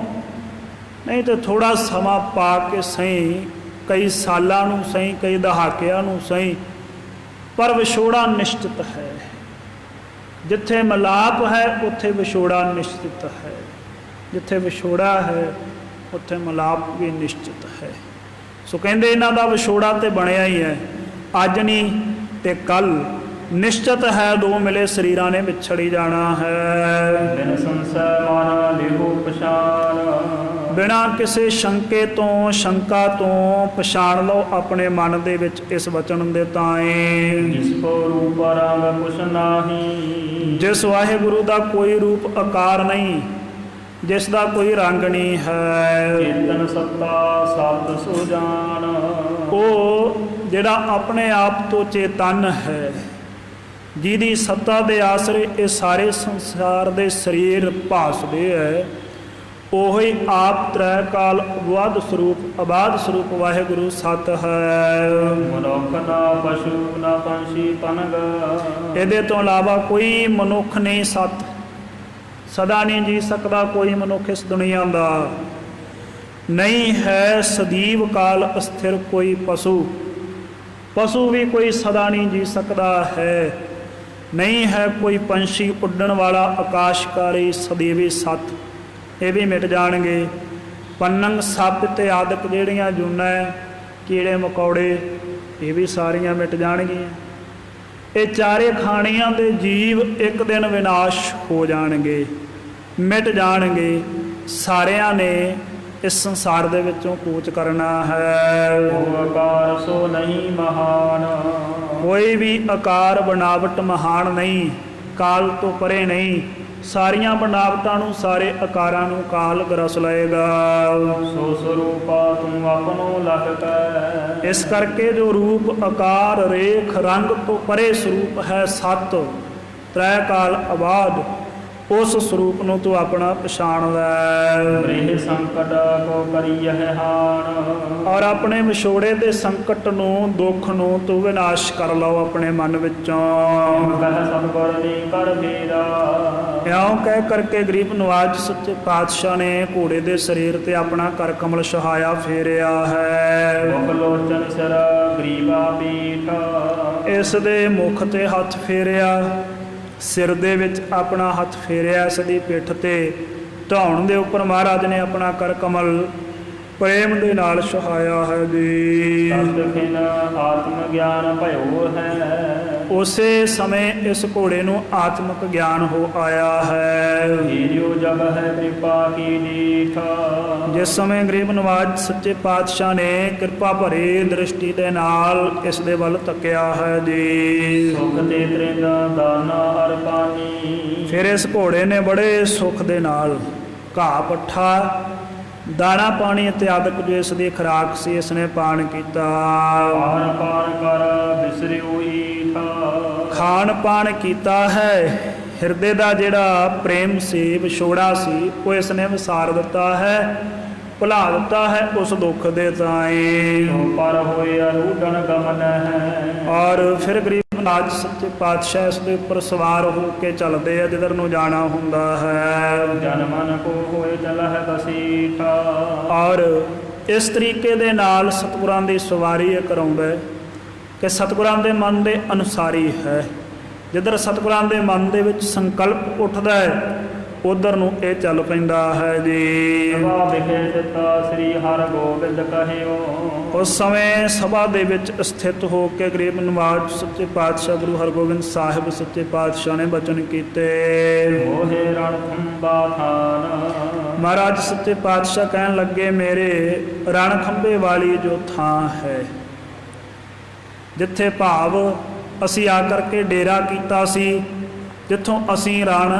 ਨਹੀਂ ਤਾਂ ਥੋੜਾ ਸਮਾਂ ਪਾ ਕੇ ਸਹੀ, ਕਈ ਸਾਲਾਂ ਨੂੰ ਸਹੀ, ਕਈ ਦਹਾਕਿਆਂ ਨੂੰ ਸਹੀ, ਪਰ ਵਿਛੋੜਾ ਨਿਸ਼ਚਿਤ ਹੈ। ਜਿੱਥੇ ਮਿਲਾਪ ਹੈ ਉੱਥੇ ਵਿਛੋੜਾ ਨਿਸ਼ਚਿਤ ਹੈ, ਜਿੱਥੇ ਵਿਛੋੜਾ ਹੈ ਉੱਥੇ ਮਿਲਾਪ ਵੀ ਨਿਸ਼ਚਿਤ ਹੈ। ਸੋ ਕਹਿੰਦੇ ਇਹਨਾਂ ਦਾ ਵਿਛੋੜਾ ਤੇ ਬਣਿਆ ਹੀ ਹੈ, ਅੱਜ ਨਹੀਂ ਤੇ ਕੱਲ ਨਿਸ਼ਚਿਤ ਹੈ। ਦੋ ਮਿਲੇ ਸਰੀਰਾਂ ਨੇ ਵਿਛੜੀ ਜਾਣਾ ਹੈ। ਬਿਨ ਸੰਸੈ ਮਨ ਲਿਹੋ ਪਛਾਣ, ਬਿਨਾਂ ਕਿਸੇ ਸ਼ੰਕੇ ਤੋਂ, ਸ਼ੰਕਾ ਤੋਂ ਪਛਾਣ ਲਓ ਆਪਣੇ ਮਨ ਦੇ ਵਿੱਚ ਇਸ ਵਚਨ ਦੇ ਤਾਏ। ਜਿਸ ਕੋ ਰੂਪ ਰੰਗ ਕੁਛ ਨਾਹੀ, ਜਿਸ ਵਾਹਿਗੁਰੂ ਦਾ ਕੋਈ ਰੂਪ ਆਕਾਰ ਨਹੀਂ, ਜਿਸ ਦਾ ਕੋਈ ਰੰਗ ਨਹੀਂ ਹੈ। ਚੇਤਨ ਸੱਤਾ ਸਬਦ ਸੋ ਜਾਣ, ਉਹ ਜਿਹੜਾ ਆਪਣੇ ਆਪ ਤੋਂ ਚੇਤਨ ਹੈ, ਜਿਹਦੀ ਸੱਤਾ ਦੇ ਆਸਰੇ ਇਹ ਸਾਰੇ ਸੰਸਾਰ ਦੇ ਸਰੀਰ ਭਾਸਦੇ ਹੈ, ਉਹੀ ਆਪ ਤ੍ਰੈ ਕਾਲ ਅਬਾਦ ਸਰੂਪ, ਆਬਾਦ ਸਰੂਪ ਵਾਹਿਗੁਰੂ ਸਤ ਹੈ। ਮਨੁੱਖ ਨਾ ਪਸ਼ੂ ਨਾ ਪੰਛੀ ਪਨਗ, ਇਹਦੇ ਤੋਂ ਇਲਾਵਾ ਕੋਈ ਮਨੁੱਖ ਨਹੀਂ ਸਤ, ਸਦਾ ਨਹੀਂ ਜੀ ਸਕਦਾ ਕੋਈ ਮਨੁੱਖ ਇਸ ਦੁਨੀਆ ਦਾ। ਨਹੀਂ ਹੈ ਸਦੀਵ ਕਾਲ ਅਸਥਿਰ ਕੋਈ ਪਸ਼ੂ, ਪਸ਼ੂ ਵੀ ਕੋਈ ਸਦਾ ਨਹੀਂ ਜੀ ਸਕਦਾ ਹੈ। ਨਹੀਂ ਹੈ ਕੋਈ ਪੰਛੀ ਉੱਡਣ ਵਾਲਾ ਆਕਾਸ਼ਕਾਰੀ ਸਦੀਵੀ ਸੱਤ, ਇਹ ਵੀ ਮਿਟ ਜਾਣਗੇ। ਪੰਨੰਗ ਸੱਪ ਤੇ ਆਦਿਕ ਜਿਹੜੀਆਂ ਜੂਨਾਂ, ਕੀੜੇ ਮਕੌੜੇ, ਇਹ ਵੀ ਸਾਰੀਆਂ ਮਿਟ ਜਾਣਗੀਆਂ। ਇਹ ਚਾਰੇ ਖਾਣੀਆਂ ਦੇ ਜੀਵ ਇੱਕ ਦਿਨ ਵਿਨਾਸ਼ ਹੋ ਜਾਣਗੇ, ਮਿਟ ਜਾਣਗੇ। ਸਾਰਿਆਂ ਨੇ ਇਸ ਸੰਸਾਰ ਦੇ ਵਿੱਚੋਂ ਕੂਚ ਕਰਨਾ ਹੈ। ਆਕਾਰ ਸੋ ਨਹੀਂ ਮਹਾਨ, ਕੋਈ ਵੀ ਆਕਾਰ ਬਣਾਵਟ ਮਹਾਨ ਨਹੀਂ, ਕਾਲ ਤੋਂ ਪਰੇ ਨਹੀਂ। ਸਾਰੀਆਂ ਬਣਾਵਟਾਂ ਨੂੰ, ਸਾਰੇ ਆਕਾਰਾਂ ਨੂੰ ਕਾਲ ਗਰਸ ਲਏਗਾ। ਸੋ ਸਰੂਪਾ ਤੂੰ ਆਪਣੋ ਲਖ ਕੈ, ਇਸ ਕਰਕੇ ਜੋ ਰੂਪ ਆਕਾਰ ਰੇਖ ਰੰਗ ਤੋਂ ਪਰੇ ਸਰੂਪ ਹੈ ਸਤ, ਤ੍ਰੈ ਕਾਲ ਆਬਾਦ, ਉਸ ਸਰੂਪ ਨੂੰ ਤੂੰ ਆਪਣਾ ਪਛਾਣ ਲੈ। ਬ੍ਰਿਹ ਸੰਕਟ ਕੋ ਕਰੀਐ ਹਾਨ, ਔਰ ਆਪਣੇ ਵਿਛੋੜੇ ਦੇ ਸੰਕਟ ਨੂੰ, ਦੁੱਖ ਨੂੰ ਤੂੰ ਵਿਨਾਸ਼ ਕਰ ਲਓ ਆਪਣੇ ਮਨ ਵਿੱਚੋਂ। ਕਹਿ ਸਤਿਗੁਰ ਨੇ ਕਰ ਮੇਰਾ, ਇਉਂ ਕਹਿ ਕਰਕੇ ਗਰੀਬ ਨਵਾਜ ਸੱਚੇ ਪਾਤਸ਼ਾਹ ਨੇ ਘੋੜੇ ਦੇ ਸਰੀਰ ਤੇ ਆਪਣਾ ਕਰ ਕਮਲ ਸੁਹਾਇਆ ਫੇਰਿਆ ਹੈ। ਮੁਖ ਲੋਚਨ ਸਿਰ ਗਰੀਬਾ ਪੀਠ, ਇਸ ਦੇ ਮੁਖ ਤੇ ਹੱਥ ਫੇਰਿਆ, ਸਿਰ ਦੇ ਵਿੱਚ ਆਪਣਾ ਹੱਥ ਫੇਰਿਆ, ਇਸ ਦੀ ਪਿੱਠ ਤੇ ਧੌਣ ਦੇ ਉੱਪਰ ਮਹਾਰਾਜ ਨੇ ਆਪਣਾ ਕਰ ਕਮਲ ਪ੍ਰੇਮ ਦੇ ਨਾਲ ਸੁਹਾਇਆ ਹੈ ਜੀ। ਤਤ ਖਿਨ ਆਤਮ ਗਿਆਨ ਭਇਓ ਹੈ, ਉਸੇ ਸਮੇਂ ਇਸ ਘੋੜੇ ਨੂੰ ਆਤਮਿਕ ਗਿਆਨ ਹੋ ਆਇਆ ਹੈ। ਹੀਰਿਓ ਜਬ ਹੈ ਕਿਰਪਾ ਕੀ ਨੀਠ, ਜਿਸ ਸਮੇਂ ਗਰੀਬ ਨਵਾਜ ਸੱਚੇ ਪਾਤਸ਼ਾਹ ਨੇ ਕਿਰਪਾ ਭਰੀ ਦ੍ਰਿਸ਼ਟੀ ਦੇ ਨਾਲ ਇਸ ਦੇ ਵੱਲ ਤੱਕਿਆ ਹੈ ਜੀ। ਸੁਖ ਤੇ ਤ੍ਰਿੰਦ ਦਾਨਾ ਹਰ ਪਾਨੀ, ਫਿਰ ਇਸ ਘੋੜੇ ਨੇ ਬੜੇ ਸੁੱਖ ਦੇ ਨਾਲ ਘਾਹ ਪੱਠਾ, ਦਾਣਾ ਪਾਣੀ ਇਤਿਆਦਿਕ ਜੋ ਇਸ ਦੀ ਖੁਰਾਕ ਸੀ ਇਸ ਨੇ ਪਾਨ ਕੀਤਾ। ਪਾਨ ਪਾਨ ਕਰ ਬਿਸਰਿਓ ਈਠਾ। ਖਾਣ ਪਾਣ ਕੀਤਾ ਹੈ, ਹਿਰਦੇ ਦਾ ਜਿਹੜਾ ਪ੍ਰੇਮ ਸੀ, ਵਿਛੋੜਾ ਸੀ, ਉਹ ਇਸ ਨੇ ਵਿਸਾਰ ਦਿੱਤਾ ਹੈ, ਭੁਲਾ ਦਿੱਤਾ ਹੈ ਉਸ ਦੁੱਖ ਦੇ ਤਾਈਂ। ਪਰ ਹੋਏ ਅਰੂਢਣ ਗਮਨ ਹੈ। ਔਰ ਫਿਰ ਗਰੀਬ ਨਾਥ ਸੱਚੇ ਪਾਤਸ਼ਾਹ ਇਸ ਦੇ ਉੱਪਰ ਸਵਾਰ ਹੋ ਕੇ ਚੱਲਦੇ ਆ ਜਿੱਧਰ ਨੂੰ ਜਾਣਾ ਹੁੰਦਾ ਹੈ। ਜਨ ਮਨ ਕੋ ਹੋਏ ਚਲਹਿ ਬਸੀਠਾ। ਔਰ ਇਸ ਤਰੀਕੇ ਦੇ ਨਾਲ ਸਤਿਗੁਰਾਂ ਦੀ ਸਵਾਰੀ ਇਹ ਕਰਾਉਂਦਾ ਹੈ ਕਿ ਸਤਿਗੁਰਾਂ ਦੇ ਮਨ ਦੇ ਅਨੁਸਾਰੀ ਹੈ। ਜਿੱਧਰ ਸਤਿਗੁਰਾਂ ਦੇ ਮਨ ਦੇ ਵਿੱਚ ਸੰਕਲਪ ਉੱਠਦਾ ਹੈ ਉਧਰ ਨੂੰ ਇਹ ਚੱਲ ਪੈਂਦਾ ਹੈ ਜੀ। ਸਭਾ ਵਿਖੇ ਦਿੱਤਾ ਸ੍ਰੀ ਹਰਿ ਗੋਬਿੰਦ ਕਹਿਓ। ਉਸ ਸਮੇਂ ਸਭਾ ਦੇ ਵਿੱਚ ਸਥਿਤ ਹੋ ਕੇ ਗਰੀਬ ਨਵਾਜ ਸੱਚੇ ਪਾਤਸ਼ਾਹ ਗੁਰੂ ਹਰਗੋਬਿੰਦ ਸਾਹਿਬ ਸੱਚੇ ਪਾਤਸ਼ਾਹ ਨੇ ਬਚਨ ਕੀਤੇ। ਮੋਹੇ ਰਣ ਖੰਭਾ ਥਾਨ। ਮਹਾਰਾਜ ਸੱਚੇ ਪਾਤਸ਼ਾਹ ਕਹਿਣ ਲੱਗੇ, ਮੇਰੇ ਰਣ ਖੰਭੇ ਵਾਲੀ ਜੋ ਥਾਂ ਹੈ, ਜਿੱਥੇ ਭਾਵ ਅਸੀਂ ਆ ਕਰਕੇ ਡੇਰਾ ਕੀਤਾ ਸੀ, ਜਿੱਥੋਂ ਅਸੀਂ ਰਣ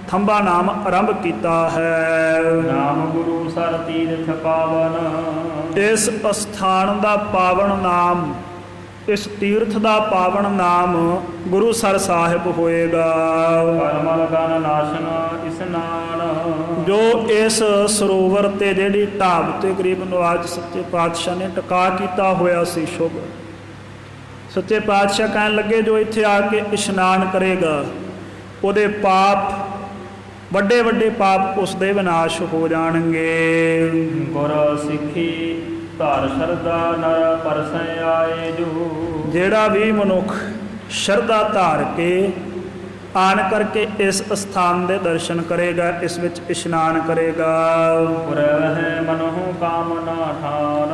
ਥੰਬਾ ਨਾਮ ਆਰੰਭ ਕੀਤਾ ਹੈ। ਨਾਮ ਗੁਰੂ ਸਰ ਤੀਰਥ ਪਾਵਨ। ਇਸ ਅਸਥਾਨ ਦਾ ਪਾਵਨ ਨਾਮ, ਇਸ ਤੀਰਥ ਦਾ ਪਾਵਨ ਨਾਮ ਗੁਰੂ ਸਰ ਸਾਹਿਬ ਹੋਏਗਾ। ਕਰਮਲ ਗਨ ਨਾਸ਼ਨ ਇਸਨਾਨ। ਜੋ ਇਸ ਸਰੋਵਰ ਤੇ ਜਿਹੜੀ ਢਾਬ ਤੇ ਗਰੀਬ ਨਵਾਜ ਸੱਚੇ ਪਾਤਸ਼ਾਹ ਨੇ ਟਿਕਾ ਕੀਤਾ ਹੋਇਆ ਸੀ ਸ਼ੁਭ, ਸੱਚੇ ਪਾਤਸ਼ਾਹ ਕਹਿਣ ਲੱਗੇ ਜੋ ਇੱਥੇ ਆ ਕੇ ਇਸ਼ਨਾਨ ਕਰੇਗਾ ਉਹਦੇ ਪਾਪ, ਵੱਡੇ ਵੱਡੇ ਪਾਪ ਉਸ ਦੇ ਵਿਨਾਸ਼ ਹੋ ਜਾਣਗੇ। ਗੁਰ ਸਿੱਖੀ ਧਾਰ ਸ਼ਰਧਾ ਨਰ ਪਰਸੈ ਆਏ ਜੋ। ਜਿਹੜਾ ਵੀ ਮਨੁੱਖ ਸ਼ਰਧਾ ਧਾਰ ਕੇ ਆਣ ਕਰਕੇ ਇਸ ਸਥਾਨ ਦੇ ਦਰਸ਼ਨ ਕਰੇਗਾ, ਇਸ ਵਿੱਚ ਇਸ਼ਨਾਨ ਕਰੇਗਾ, ਪੁਰਹਿ ਮਨਹੁ ਕਾਮਨਾ ਠਾਨ।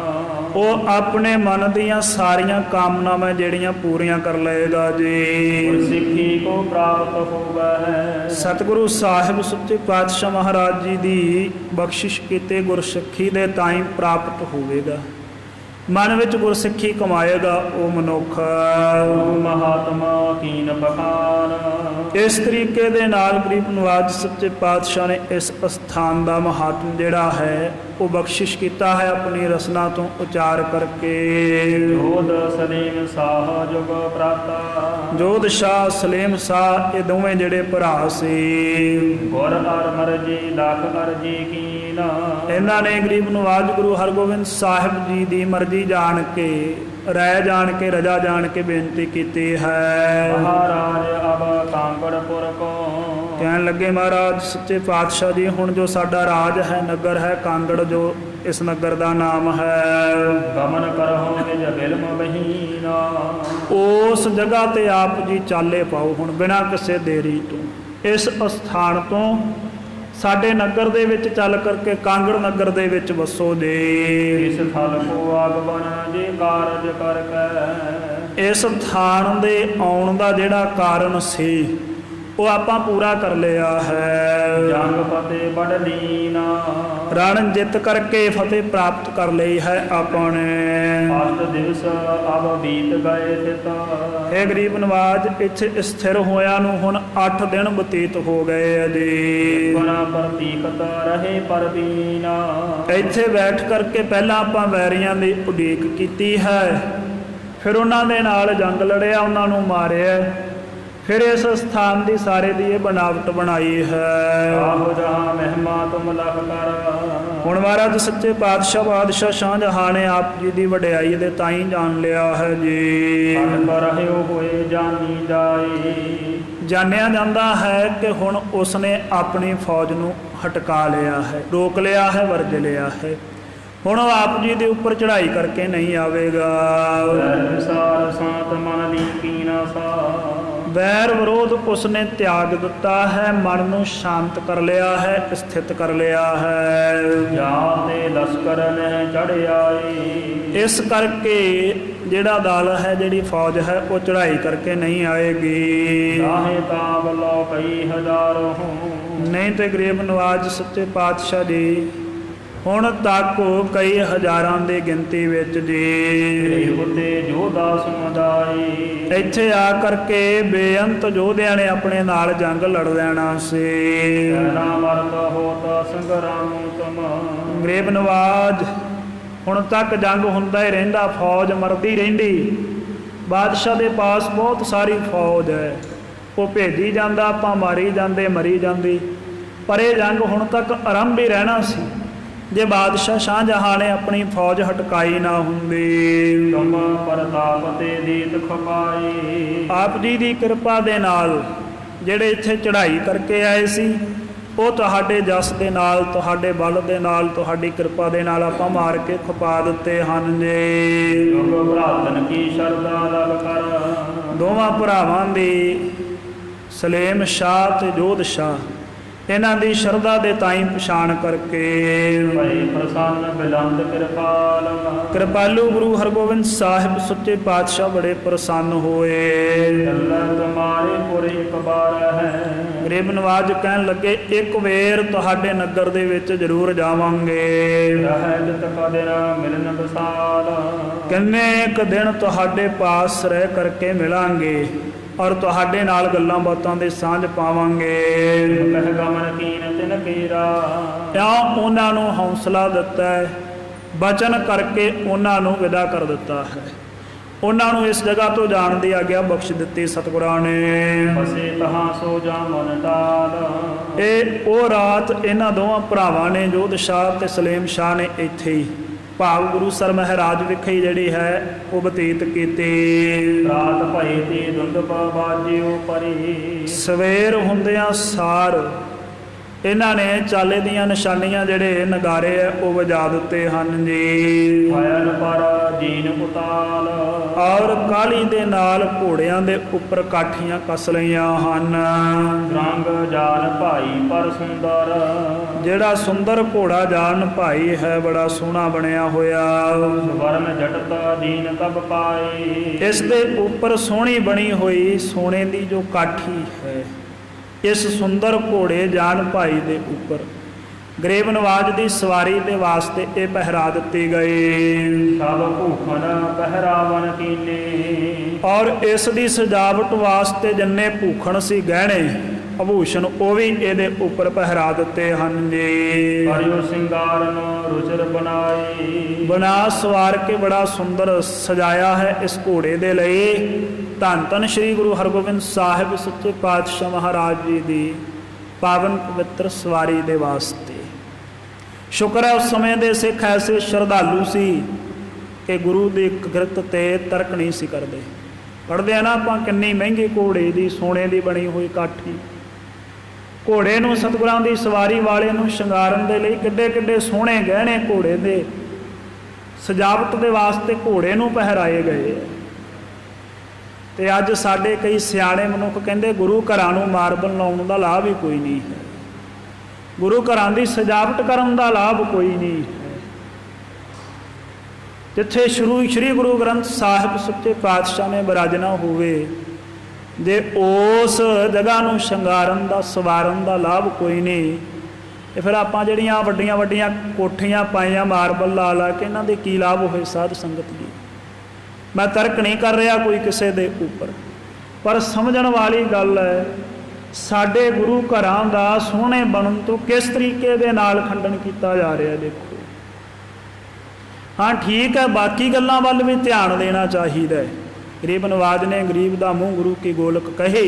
ਉਹ ਆਪਣੇ ਮਨ ਦੀਆਂ ਸਾਰੀਆਂ ਕਾਮਨਾਵਾਂ ਜਿਹੜੀਆਂ ਪੂਰੀਆਂ ਕਰ ਲਏਗਾ ਜੀ। ਸਿੱਖੀ ਕੋ ਪ੍ਰਾਪਤ ਹੋਵੈ। ਸਤਿਗੁਰੂ ਸਾਹਿਬ ਸੱਚੇ ਪਾਤਸ਼ਾਹ ਮਹਾਰਾਜ ਜੀ ਦੀ ਬਖਸ਼ਿਸ਼ ਕੀਤੇ ਗੁਰਸਿੱਖੀ ਦੇ ਤਾਈਂ ਪ੍ਰਾਪਤ ਹੋਵੇਗਾ। ਮਨ ਵਿੱਚ ਗੁਰਸਿੱਖੀ ਕਮਾਏਗਾ ਉਹ ਮਨੁੱਖ। ਮਹਾਤਮਾ ਕੀਨ ਬਖਾਨ। ਇਸ ਤਰੀਕੇ ਦੇ ਨਾਲ ਗਰੀਬ ਨਵਾਜ ਸੱਚੇ ਪਾਤਸ਼ਾਹ ਨੇ ਇਸ ਅਸਥਾਨ ਦਾ ਮਹਾਤਮ ਜਿਹੜਾ ਹੈ ਉਹ ਬਖਸ਼ਿਸ਼ ਕੀਤਾ ਹੈ ਆਪਣੀ ਰਸਨਾ ਤੋਂ ਉਚਾਰ ਕਰਕੇ। ਜੋਧ ਸਲੀਮ ਸਾਹ ਜੁਗ ਪ੍ਰਾਤਾ। ਜੋਧ ਸ਼ਾਹ ਸਲੀਮ ਸ਼ਾਹ ਇਹ ਦੋਵੇਂ ਜਿਹੜੇ ਭਰਾ ਸੀ। ਗੁਰ ਹਰਿ ਮਰਜੀ ਲਖ ਅਰਜੀ ਕੀਨਾ। ਇਹਨਾਂ ਨੇ ਗਰੀਬ ਨਵਾਜ ਗੁਰੂ ਹਰਗੋਬਿੰਦ ਸਾਹਿਬ ਜੀ ਦੀ ਮਰਜ਼ੀ ਜਾਣ ਕੇ, ਰਾਏ ਜਾਣ ਕੇ, ਰਜਾ ਜਾਣ ਕੇ ਬੇਨਤੀ ਕੀਤੀ ਹੈ। ਮਹਾਰਾਜ ਅਬ ਕਾਂਗੜਪੁਰ ਕੋ। ਕਹਿਣ ਲੱਗੇ ਮਹਾਰਾਜ ਸੱਚੇ ਪਾਤਸ਼ਾਹ ਜੀ ਹੁਣ ਜੋ ਸਾਡਾ ਰਾਜ ਹੈ, ਨਗਰ ਹੈ ਕਾਂਗੜ, ਜੋ ਇਸ ਨਗਰ ਦਾ ਨਾਮ ਹੈ, ਗਮਨ ਕਰਹੁ ਨਿਜ ਬਿਲਮ ਬਹੀਨਾ। ਉਸ ਜਗ੍ਹਾ ਤੇ ਆਪ ਜੀ ਚਾਲੇ ਪਾਓ ਹੁਣ ਬਿਨਾਂ ਕਿਸੇ ਦੇਰੀ ਤੋਂ। ਇਸ ਅਸਥਾਨ ਤੋਂ ਸਾਡੇ ਨਗਰ ਦੇ ਵਿੱਚ ਚੱਲ ਕਰਕੇ ਕਾਂਗੜ ਨਗਰ ਦੇ ਵਿੱਚ ਵਸੋ ਜੀ। ਇਸ ਥਲ ਕੋ ਆਗਮਨ ਜੇ ਕਾਰਜ ਕਰਕੇ। ਇਸ ਥਾਨ ਦੇ ਆਉਣ ਦਾ ਜਿਹੜਾ ਕਾਰਨ ਸੀ ਉਹ ਆਪਾਂ ਪੂਰਾ ਕਰ ਲਿਆ ਹੈ। ਜੰਗ ਫਤਿਹ ਬੜ ਲੀਨਾ। ਰਣ ਜਿੱਤ ਕਰਕੇ ਫਤਿਹ ਪ੍ਰਾਪਤ ਕਰ ਲਈ ਹੈ ਆਪਾਂ ਨੇ। 8 ਦਿਵਸ ਅਬ ਬੀਤ ਗਏ ਤਿਤਾ। ਇਹ ਗਰੀਬ ਨਵਾਜ ਇੱਥੇ ਸਥਿਰ ਹੋਇਆ ਨੂੰ ਹੁਣ 8 ਦਿਨ ਬਤੀਤ ਹੋ ਗਏ ਆ ਜੀ। ਗੁਣਾ ਪ੍ਰਤੀਕਤ ਰਹੇ ਪਰਬੀਨਾ। ਇੱਥੇ ਬੈਠ ਕਰਕੇ ਪਹਿਲਾਂ ਆਪਾਂ ਵੈਰੀਆਂ ਦੀ ਉਡੀਕ ਕੀਤੀ ਹੈ, ਫਿਰ ਉਹਨਾਂ ਦੇ ਨਾਲ ਜੰਗ ਲੜਿਆ, ਉਹਨਾਂ ਨੂੰ ਮਾਰਿਆ, ਫਿਰ ਇਸ ਸਥਾਨ ਦੀ ਸਾਰੇ ਦੀ ਇਹ ਬਣਾਵਟ ਬਣਾਈ ਹੈ। ਆਹੋ ਜਹਾਂ ਮਹਿਮਾ ਤੁਮ ਲਖ ਕਰ। ਹੁਣ ਮਹਾਰਾਜ ਸੱਚੇ ਪਾਤਸ਼ਾਹ ਬਾਦਸ਼ਾਹ ਸ਼ਾਹਜਹਾਂ ਨੇ ਆਪ ਜੀ ਦੀ ਵਡਿਆਈ ਦੇ ਤਾਈਂ ਜਾਣ ਲਿਆ ਹੈ ਜੀ। ਰਹਿਓ ਹੋਏ ਜਾਨੀ ਜਾਏ। ਜਾਣਿਆ ਜਾਂਦਾ ਹੈ ਕਿ ਹੁਣ ਉਸਨੇ ਆਪਣੀ ਫੌਜ ਨੂੰ ਹਟਕਾ ਲਿਆ ਹੈ, ਰੋਕ ਲਿਆ ਹੈ, ਵਰਜ ਲਿਆ ਹੈ। ਹੁਣ ਉਹ ਆਪ ਜੀ ਦੇ ਉੱਪਰ ਚੜ੍ਹਾਈ ਕਰਕੇ ਨਹੀਂ ਆਵੇਗਾ। ਸਾਰ ਸਾਤ ਮਨ ਦੀ ਕੀਨਾ ਸਾ। ਵੈਰ ਵਿਰੋਧ ਉਸਨੇ ਤਿਆਗ ਦਿੱਤਾ ਹੈ, ਮਨ ਨੂੰ ਸ਼ਾਂਤ ਕਰ ਲਿਆ ਹੈ, ਸਥਿਤ ਕਰ ਲਿਆ ਹੈ। ਜਾਂ ਤੇ ਲਸ਼ਕਰ ਨੇ ਚੜ੍ਹ ਆਏ। ਇਸ ਕਰਕੇ ਜਿਹੜਾ ਦਲ ਹੈ, ਜਿਹੜੀ ਫੌਜ ਹੈ, ਉਹ ਚੜ੍ਹਾਈ ਕਰਕੇ ਨਹੀਂ ਆਏਗੀ। ਚਾਹੇ ਤਾਂ ਵੱਲੋਂ ਕਈ ਹਜ਼ਾਰੋਂ। ਨਹੀਂ ਤੇ ਗਰੀਬ ਨਵਾਜ ਸੱਚੇ ਪਾਤਸ਼ਾਹ ਜੀ ਹੁਣ ਤੱਕ ਕਈ ਹਜ਼ਾਰਾਂ ਦੀ ਗਿਣਤੀ ਵਿੱਚ ਜੀ ਉਤੇ ਜੋਧਾ ਸਮੁਦਾਈ ਇੱਥੇ ਆ ਕਰਕੇ ਬੇਅੰਤ ਯੋਧਿਆਂ ਨੇ ਆਪਣੇ ਨਾਲ ਜੰਗ ਲੜ ਲੈਣਾ ਸੀ। ਨਾ ਮਰਦ ਹੋਤਾ ਸੰਗਰਾਮ ਤਮ ਗਰੀਬ ਨਵਾਜ ਹੁਣ ਤੱਕ ਜੰਗ ਹੁੰਦਾ ਹੀ ਰਹਿੰਦਾ, ਫੌਜ ਮਰਦੀ ਰਹਿੰਦੀ। ਬਾਦਸ਼ਾਹ ਦੇ ਪਾਸ ਬਹੁਤ ਸਾਰੀ ਫੌਜ ਹੈ, ਉਹ ਭੇਜੀ ਜਾਂਦਾ, ਆਪਾਂ ਮਾਰੀ ਜਾਂਦੇ, ਮਰੀ ਜਾਂਦੀ। ਪਰ ਇਹ ਜੰਗ ਹੁਣ ਤੱਕ ਆਰੰਭ ਹੀ ਰਹਿਣਾ ਸੀ ਜੇ ਬਾਦਸ਼ਾਹ ਸ਼ਾਹਜਹਾਂ ਨੇ ਆਪਣੀ ਫੌਜ ਹਟਕਾਈ ਨਾ ਹੁੰਦੀ। ਤੁਮ ਪ੍ਰਤਾਪ ਤੇ ਦੀਤ ਖਪਾਈ ਆਪ ਜੀ ਦੀ ਕਿਰਪਾ ਦੇ ਨਾਲ ਜਿਹੜੇ ਇੱਥੇ ਚੜ੍ਹਾਈ ਕਰਕੇ ਆਏ ਸੀ, ਉਹ ਤੁਹਾਡੇ ਜਸ ਦੇ ਨਾਲ, ਤੁਹਾਡੇ ਬਲ ਦੇ ਨਾਲ, ਤੁਹਾਡੀ ਕਿਰਪਾ ਦੇ ਨਾਲ ਆਪਾਂ ਮਾਰ ਕੇ ਖਪਾ ਦਿੱਤੇ ਹਨ ਜੀ। ਲੋਕ ਭਰਾਤਨ ਕੀ ਸ਼ਰਧਾ ਲਗ ਕਰ ਦੋਵਾਂ ਭਰਾਵਾਂ ਦੀ, ਸਲੇਮ ਸ਼ਾਹ ਤੇ ਜੋਧ ਸ਼ਾਹ, ਇਹਨਾਂ ਦੀ ਸ਼ਰਧਾ ਦੇ ਤਾਈਂ ਪਛਾਣ ਕਰਕੇ ਭਈ ਪ੍ਰਸੰਨ ਬਿਲੰਦ ਕਿਰਪਾਲ ਕਿਰਪਾਲੂ ਗੁਰੂ ਹਰਗੋਬਿੰਦ ਸਾਹਿਬ ਸੱਚੇ ਪਾਤਸ਼ਾਹ ਬੜੇ ਪ੍ਰਸੰਨ ਹੋਏ। ਚੱਲੈ ਤੁਮਾਰੇ ਪੁਰ ਇੱਕ ਬਾਰ ਹੈ ਗਰੀਬ ਨਵਾਜ ਕਹਿਣ ਲੱਗੇ, ਇੱਕ ਵੇਰ ਤੁਹਾਡੇ ਨਗਰ ਦੇ ਵਿੱਚ ਜ਼ਰੂਰ ਜਾਵਾਂਗੇ। ਰਹਿ ਜਿਤ ਕਦੇ ਨਾ ਮਿਲਨ ਵਿਸਾਲ ਕਿੰਨੇ ਇੱਕ ਦਿਨ ਤੁਹਾਡੇ ਪਾਸ ਰਹਿ ਕਰਕੇ ਮਿਲਾਂਗੇ ਔਰ ਤੁਹਾਡੇ ਨਾਲ ਗੱਲਾਂ ਬਾਤਾਂ ਦੇ ਸਾਂਝ ਪਾਵਾਂਗੇ। ਕਹਿ ਗਮਨ ਕੀਨ ਤਿਨ ਕੀਰਾ ਕਿਉਂ ਉਹਨਾਂ ਨੂੰ ਹੌਸਲਾ ਦਿੱਤਾ ਹੈ, ਬਚਨ ਕਰਕੇ ਉਹਨਾਂ ਨੂੰ ਵਿਦਾ ਕਰ ਦਿੱਤਾ ਹੈ, ਉਹਨਾਂ ਨੂੰ ਇਸ ਜਗ੍ਹਾ ਤੋਂ ਜਾਣ ਦੀ ਆਗਿਆ ਬਖਸ਼ ਦਿੱਤੀ ਸਤਿਗੁਰਾਂ ਨੇ। ਬਸੇ ਤਹਾਂ ਸੋ ਜਾ ਮਨ ਟਾਲ ਇਹ ਉਹ ਰਾਤ ਇਹਨਾਂ ਦੋਵਾਂ ਭਰਾਵਾਂ ਨੇ, ਜੋਧ ਸ਼ਾਹ ਤੇ ਸਲੇਮ ਸ਼ਾਹ ਨੇ, ਇੱਥੇ ਹੀ ਭਾਵ ਗੁਰੂ ਸਰ ਮਹਾਰਾਜ ਵਿਖੇ ਜਿਹੜੀ ਹੈ ਉਹ ਬਤੀਤ ਕੀਤੀ। ਰਾਤ ਭਈ ਤੀ ਧੁੰਦ ਬਾਜਿਓ ਪਰੀ ਸਵੇਰ ਹੁੰਦਿਆਂ ਸਾਰ ਇਹਨਾਂ ਨੇ ਚਾਲੇ ਦੀਆਂ ਨਿਸ਼ਾਨੀਆਂ, ਜਿਹੜੇ ਨਗਾਰੇ ਹੈ, ਉਹ ਵਜਾ ਦਿੱਤੇ ਹਨ ਜੀ। ਫੈਲ ਪਰ ਜੀਨ ਉਤਾਲ ਔਰ ਕਾਲੀ ਦੇ ਨਾਲ ਘੋੜਿਆਂ ਦੇ ਉੱਪਰ ਕਾਠੀਆਂ ਕੱਸ ਲਈਆਂ ਹਨ। ਰੰਗ ਜਾਨ ਭਾਈ ਪਰ ਸੁੰਦਰ ਜਿਹੜਾ ਸੁੰਦਰ ਘੋੜਾ ਜਾਨ ਭਾਈ ਹੈ, ਬੜਾ ਸੋਹਣਾ ਬਣਿਆ ਹੋਇਆ। ਵਰਨ ਜਟਤਾ ਦੀਨ ਤਬ ਪਾਈ ਇਸ ਦੇ ਉੱਪਰ ਸੋਹਣੀ ਬਣੀ ਹੋਈ ਸੋਨੇ ਦੀ ਜੋ ਕਾਠੀ ਹੈ, ਇਸ ਸੁੰਦਰ ਘੋੜੇ ਜਾਨ ਭਾਈ ਦੇ ਉੱਪਰ ਗਰੀਬ ਨਵਾਜ ਦੀ ਸਵਾਰੀ ਦੇ ਵਾਸਤੇ ਇਹ ਪਹਿਰਾ ਦਿੱਤੀ ਗਈ। ਸਭ ਭੂਖਨ ਪਹਿਰਾਵਨ ਕੀਨੇ ਔਰ ਇਸ ਦੀ ਸਜਾਵਟ ਵਾਸਤੇ ਜਿੰਨੇ ਭੂਖਣ ਸੀ ਗਹਿਣੇ ਆਭੂਸ਼ਣ, ਉਹ ਵੀ ਇਹਦੇ ਉੱਪਰ ਪਹਿਰਾ ਦਿੱਤੇ ਹਨ ਜੀ। ਹਰਿਓ ਸਿੰਗਾਰਨ ਰੁਚਰ ਬਣਾਈ ਬਣਾ ਸਵਾਰ ਕੇ ਬੜਾ ਸੁੰਦਰ ਸਜਾਇਆ ਹੈ ਇਸ ਘੋੜੇ ਦੇ ਲਈ। ਧੰਨ ਧੰਨ ਸ਼੍ਰੀ ਗੁਰੂ ਹਰਗੋਬਿੰਦ ਸਾਹਿਬ ਸੱਚੇ ਪਾਤਸ਼ਾਹ ਮਹਾਰਾਜ ਜੀ ਦੀ ਪਾਵਨ ਪਵਿੱਤਰ ਸਵਾਰੀ ਦੇ ਵਾਸਤੇ। ਸ਼ੁਕਰ ਹੈ ਉਸ ਸਮੇਂ ਦੇ ਸਿੱਖ ਐਸੇ ਸ਼ਰਧਾਲੂ ਸੀ ਕਿ ਗੁਰੂ ਦੀ ਕਿਰਤ ਤੇ ਤਰਕ ਨਹੀਂ ਸੀ ਕਰਦੇ। ਪੜ੍ਹਦੇ ਆ ਨਾ ਆਪਾਂ, ਕਿੰਨੀ ਮਹਿੰਗੀ ਘੋੜੇ ਦੀ, ਸੋਨੇ ਦੀ ਬਣੀ ਹੋਈ ਕਾਠੀ। ਘੋੜੇ ਨੂੰ ਸਤਿਗੁਰਾਂ ਦੀ ਸਵਾਰੀ ਵਾਲੇ ਨੂੰ ਸ਼ਿੰਗਾਰਨ ਦੇ ਲਈ ਕਿੱਡੇ ਕਿੱਡੇ ਸੋਹਣੇ ਗਹਿਣੇ ਘੋੜੇ ਦੇ ਸਜਾਵਟ ਦੇ ਵਾਸਤੇ ਘੋੜੇ ਨੂੰ ਪਹਿਰਾਏ ਗਏ। ਤੇ ਅੱਜ ਸਾਡੇ ਕਈ ਸਿਆਣੇ ਮਨੁੱਖ ਕਹਿੰਦੇ ਗੁਰੂ ਘਰਾਂ ਨੂੰ ਮਾਰਬਲ ਲਾਉਣ ਦਾ ਲਾਭ ਹੀ ਕੋਈ ਨਹੀਂ ਹੈ, ਗੁਰੂ ਘਰਾਂ ਦੀ ਸਜਾਵਟ ਕਰਨ ਦਾ ਲਾਭ ਕੋਈ ਨਹੀਂ ਹੈ। ਜਿੱਥੇ ਸ਼੍ਰੀ ਗੁਰੂ ਗ੍ਰੰਥ ਸਾਹਿਬ ਸੱਚੇ ਪਾਤਸ਼ਾਹ ਨੇ ਬਿਰਾਜਣਾ ਹੋਵੇ, ਜੇ ਉਸ ਜਗ੍ਹਾ ਨੂੰ ਸ਼ਿੰਗਾਰਨ ਦਾ, ਸਵਾਰਨ ਦਾ ਲਾਭ ਕੋਈ ਨਹੀਂ, ਤੇ ਫਿਰ ਆਪਾਂ ਜਿਹੜੀਆਂ ਵੱਡੀਆਂ ਵੱਡੀਆਂ ਕੋਠੀਆਂ ਪਾਈਆਂ ਮਾਰਬਲ ਲਾ ਲਾ ਕੇ, ਇਹਨਾਂ ਦੇ ਕੀ ਲਾਭ ਹੋਏ ਸਾਧ ਸੰਗਤ ਜੀ। ਮੈਂ ਤਰਕ ਨਹੀਂ ਕਰ ਰਿਹਾ ਕੋਈ ਕਿਸੇ ਦੇ ਉੱਪਰ, ਪਰ ਸਮਝਣ ਵਾਲੀ ਗੱਲ ਹੈ, ਸਾਡੇ ਗੁਰੂ ਘਰਾਂ ਦਾ ਸੋਹਣੇ ਬਣਨ ਤੋਂ ਕਿਸ ਤਰੀਕੇ ਦੇ ਨਾਲ ਖੰਡਨ ਕੀਤਾ ਜਾ ਰਿਹਾ। ਦੇਖੋ, ਹਾਂ ਠੀਕ ਹੈ, ਬਾਕੀ ਗੱਲਾਂ ਵੱਲ ਵੀ ਧਿਆਨ ਦੇਣਾ ਚਾਹੀਦਾ ਹੈ। ਗਰੀਬ ਨਵਾਜ ਨੇ ਗਰੀਬ ਦਾ ਮੂੰਹ ਗੁਰੂ ਕੀ ਗੋਲਕ ਕਹੇ,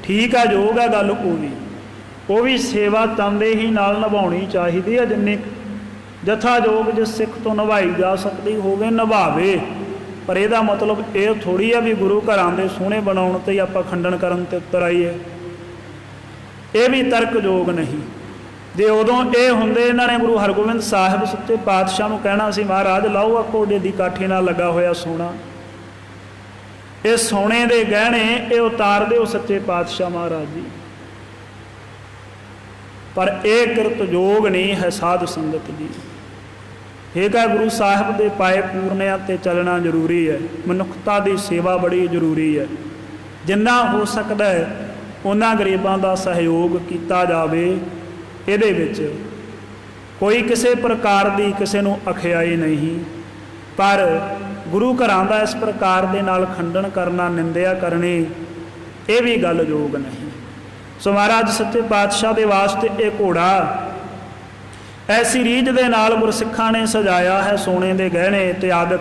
ਠੀਕ ਹੈ, ਯੋਗ ਹੈ ਗੱਲ, ਉਹ ਵੀ ਸੇਵਾ ਤੰਦੇ ਹੀ ਨਾਲ ਨਿਭਾਉਣੀ ਚਾਹੀਦੀ ਹੈ। ਜਿੰਨੀ ਜਥਾ ਯੋਗ ਜਿਸ ਸਿੱਖ ਤੋਂ ਨਿਭਾਈ ਜਾ ਸਕਦੀ ਹੋਵੇ ਨਿਭਾਵੇ, ਪਰ ਇਹਦਾ ਮਤਲਬ ਇਹ ਥੋੜ੍ਹੀ ਆ ਵੀ ਗੁਰੂ ਘਰਾਂ ਦੇ ਸੋਹਣੇ ਬਣਾਉਣ 'ਤੇ ਹੀ ਆਪਾਂ ਖੰਡਨ ਕਰਨ 'ਤੇ ਉੱਤਰ ਆਈਏ। ਇਹ ਵੀ ਤਰਕਯੋਗ ਨਹੀਂ। ਜੇ ਉਦੋਂ ਇਹ ਹੁੰਦੇ, ਇਹਨਾਂ ਨੇ ਗੁਰੂ ਹਰਗੋਬਿੰਦ ਸਾਹਿਬ ਸੱਚੇ ਪਾਤਸ਼ਾਹ ਨੂੰ ਕਹਿਣਾ ਸੀ, ਮਹਾਰਾਜ ਲਾਓ ਆ ਘੋੜੇ ਦੀ ਕਾਠੀ ਨਾਲ ਲੱਗਾ ਹੋਇਆ ਸੋਨਾ, ਇਹ ਸੋਨੇ ਦੇ ਗਹਿਣੇ ਇਹ ਉਤਾਰ ਦਿਓ ਸੱਚੇ ਪਾਤਸ਼ਾਹ ਮਹਾਰਾਜ ਜੀ। ਪਰ ਇਹ ਕਿਰਤਯੋਗ ਨਹੀਂ ਹੈ ਸਾਧ ਸੰਗਤ ਜੀ। ਠੀਕ ਹੈ, ਗੁਰੂ ਸਾਹਿਬ ਦੇ ਪਾਏ ਪੂਰਨਿਆਂ 'ਤੇ ਚੱਲਣਾ ਜ਼ਰੂਰੀ ਹੈ, ਮਨੁੱਖਤਾ ਦੀ ਸੇਵਾ ਬੜੀ ਜ਼ਰੂਰੀ ਹੈ। ਜਿੰਨਾ ਹੋ ਸਕਦਾ ਹੈ ਉਹਨਾਂ ਗਰੀਬਾਂ ਦਾ ਸਹਿਯੋਗ ਕੀਤਾ ਜਾਵੇ। ਇਹਦੇ ਵਿੱਚ ਕੋਈ ਕਿਸੇ ਪ੍ਰਕਾਰ ਦੀ ਕਿਸੇ ਨੂੰ ਅਖਿਆਈ ਨਹੀਂ, ਪਰ ਗੁਰੂ ਘਰਾਂ ਦਾ ਇਸ ਪ੍ਰਕਾਰ ਦੇ ਨਾਲ ਖੰਡਨ ਕਰਨਾ, ਨਿੰਦਿਆ ਕਰਨੀ, ਇਹ ਵੀ ਗੱਲ ਯੋਗ ਨਹੀਂ। ਸੋ ਮਹਾਰਾਜ ਸੱਚੇ ਪਾਤਸ਼ਾਹ ਦੇ ਵਾਸਤੇ ਇਹ ਘੋੜਾ ਐਸੀ ਰੀਝ ਦੇ ਨਾਲ ਗੁਰਸਿੱਖਾਂ ਨੇ ਸਜਾਇਆ ਹੈ, ਸੋਨੇ ਦੇ ਗਹਿਣੇ ਤੇ ਆਦਿਕ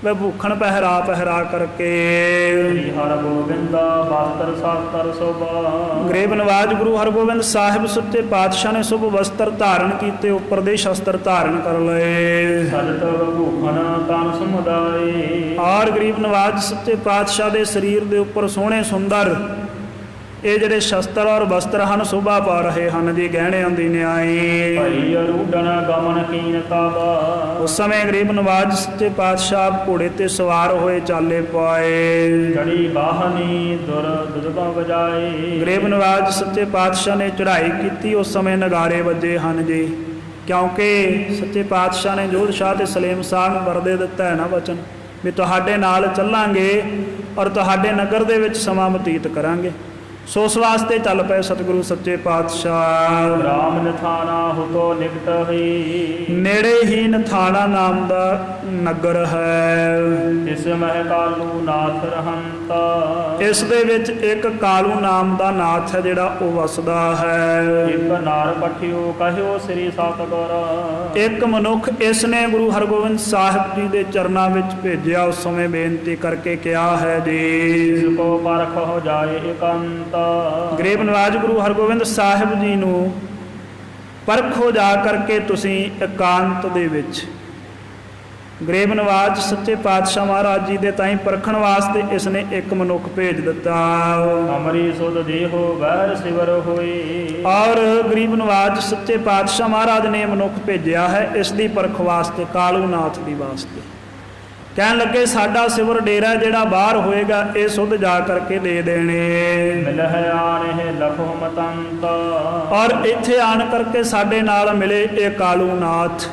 ਵੇ ਭੂਖਣ ਪਹਿਰਾ ਪਹਿਰਾ ਕਰਕੇ। ਸ੍ਰੀ ਹਰਗੋਬਿੰਦਾ ਵਸਤਰ ਸਾਸਤਰ ਸੋਭਾ। ਗਰੀਬ ਨਵਾਜ ਗੁਰੂ ਹਰਗੋਬਿੰਦ ਸਾਹਿਬ ਸੱਚੇ ਪਾਤਸ਼ਾਹ ਨੇ ਸ਼ੁਭ ਵਸਤਰ ਧਾਰਨ ਕੀਤੇ, ਉੱਪਰ ਦੇ ਸ਼ਸਤਰ ਧਾਰਨ ਕਰ ਲਏ। ਸਜਤ ਭੂਖਣ ਤਨ ਸਮੁਦਾਏ। ਔਰ ਗਰੀਬ ਨਵਾਜ ਸੱਚੇ ਪਾਤਸ਼ਾਹ ਦੇ ਸਰੀਰ ਦੇ ਉੱਪਰ ਸੋਹਣੇ ਸੁੰਦਰ ਇਹ ਜਿਹੜੇ ਸ਼ਸਤਰ ਔਰ ਵਸਤਰ ਹਨ, ਸ਼ੋਭਾ ਪਾ ਰਹੇ ਹਨ ਜੀ, ਗਹਿਣਿਆਂ ਦੀ ਨਿਆਈ। ਭਈ ਅਰੂਢਣ ਗਮਨ ਕੀਨ ਤਾਬਾ। ਉਸ ਸਮੇਂ ਗਰੀਬ ਨਵਾਜ ਸੱਚੇ ਪਾਤਸ਼ਾਹ ਘੋੜੇ ਤੇ ਸਵਾਰ ਹੋਏ ਚਾਲੇ ਪਾਏ। ਚੜੀ ਬਾਹਨੀ ਦੁਰ ਦੁਦਬਾ ਵਜਾਏ। ਗਰੀਬ ਨਵਾਜ ਸੱਚੇ ਪਾਤਸ਼ਾਹ ਨੇ ਚੜ੍ਹਾਈ ਕੀਤੀ, ਉਸ ਸਮੇਂ ਨਗਾਰੇ ਵੱਜੇ ਹਨ ਜੀ, ਕਿਉਂਕਿ ਸੱਚੇ ਪਾਤਸ਼ਾਹ ਨੇ ਜੋਧ ਸ਼ਾਹ ਤੇ ਸਲੇਮ ਸਾਹਿਬ ਨੂੰ ਵਰਦੇ ਦਿੱਤਾ ਹੈ ਨਾ ਵਚਨ ਵੀ ਤੁਹਾਡੇ ਨਾਲ ਚੱਲਾਂਗੇ ਔਰ ਤੁਹਾਡੇ ਨਗਰ ਦੇ ਵਿੱਚ ਸਮਾਂ ਬਤੀਤ ਕਰਾਂਗੇ। ਸੋ ਉਸ ਵਾਸਤੇ ਚੱਲ ਪਏ ਸਤਿਗੁਰੂ ਸੱਚੇ ਪਾਤਸ਼ਾਹ। ਰਾਮ ਨਥਾਣਾ ਹੁਤੋ ਨਿਕਟ ਹੀ। ਨੇੜੇ ਹੀ ਨਥਾਣਾ ਨਾਮ ਦਾ ਨਗਰ ਹੈ। ਇਸ ਮਹਿ ਕਾਲੂ ਨਾਥ ਰਹੰਤਾ। ਇਸ ਦੇ ਵਿੱਚ ਇੱਕ ਕਾਲੂ ਨਾਮ ਦਾ ਨਾਥ ਹੈ ਜਿਹੜਾ ਉਹ ਵਸਦਾ ਹੈ। ਇੱਕ ਨਾਰ ਪਠਿਓ ਕਹਿਓ ਸ੍ਰੀ ਸਤਿਗੁਰ। ਇੱਕ ਮਨੁੱਖ ਇਸ ਨੇ ਗੁਰੂ ਹਰਗੋਬਿੰਦ ਸਾਹਿਬ ਜੀ ਦੇ ਚਰਨਾਂ ਵਿੱਚ ਭੇਜਿਆ, ਉਸ ਸਮੇਂ ਬੇਨਤੀ ਕਰਕੇ ਕਿਹਾ ਹੈ ਜੀ, ਜਿਸ ਕੋ ਪਰਖ ਹੋ ਜਾਏ ਇਕੰਤ। ਗਰੀਬ ਨਵਾਜ ਗੁਰੂ ਹਰਗੋਬਿੰਦ ਸਾਹਿਬ ਜੀ ਨੂੰ ਪਰਖੋ ਜਾ ਕਰਕੇ ਤੁਸੀਂ ਇਕਾਂਤ ਦੇ ਵਿੱਚ। ਗਰੀਬ ਨਵਾਜ ਸੱਚੇ ਪਾਤਸ਼ਾਹ ਮਹਾਰਾਜ ਜੀ ਦੇ ਤਾਈਂ ਪਰਖਣ ਵਾਸਤੇ ਇਸ ਨੇ ਇੱਕ ਮਨੁੱਖ ਭੇਜ ਦਿੱਤਾ। ਅਮਰੀ ਸੁਧ ਦੇਹੋ ਵੈਰ ਸਿਵਰ ਹੋਏ। ਔਰ ਗਰੀਬ ਨਵਾਜ ਸੱਚੇ ਪਾਤਸ਼ਾਹ ਮਹਾਰਾਜ ਨੇ ਮਨੁੱਖ ਭੇਜਿਆ ਹੈ ਇਸ ਦੀ ਪਰਖ ਵਾਸਤੇ, ਕਾਲੂ ਨਾਥ ਦੀ ਵਾਸਤੇ। ਕਹਿਣ ਲੱਗੇ ਸਾਡਾ ਸਿਵਰ ਡੇਰਾ ਜਿਹੜਾ ਬਾਹਰ ਹੋਏਗਾ ਇਹ ਸੁਧ ਜਾ ਕਰਕੇ ਦੇ ਦੇਣੇ। ਮਿਲਹਿ ਆਣੇ ਲਖੋ ਮਤੰਤ। ਔਰ ਇੱਥੇ ਆਣ ਕਰਕੇ ਸਾਡੇ ਨਾਲ ਮਿਲੇ ਇਹ ਕਾਲੂ ਨਾਥ,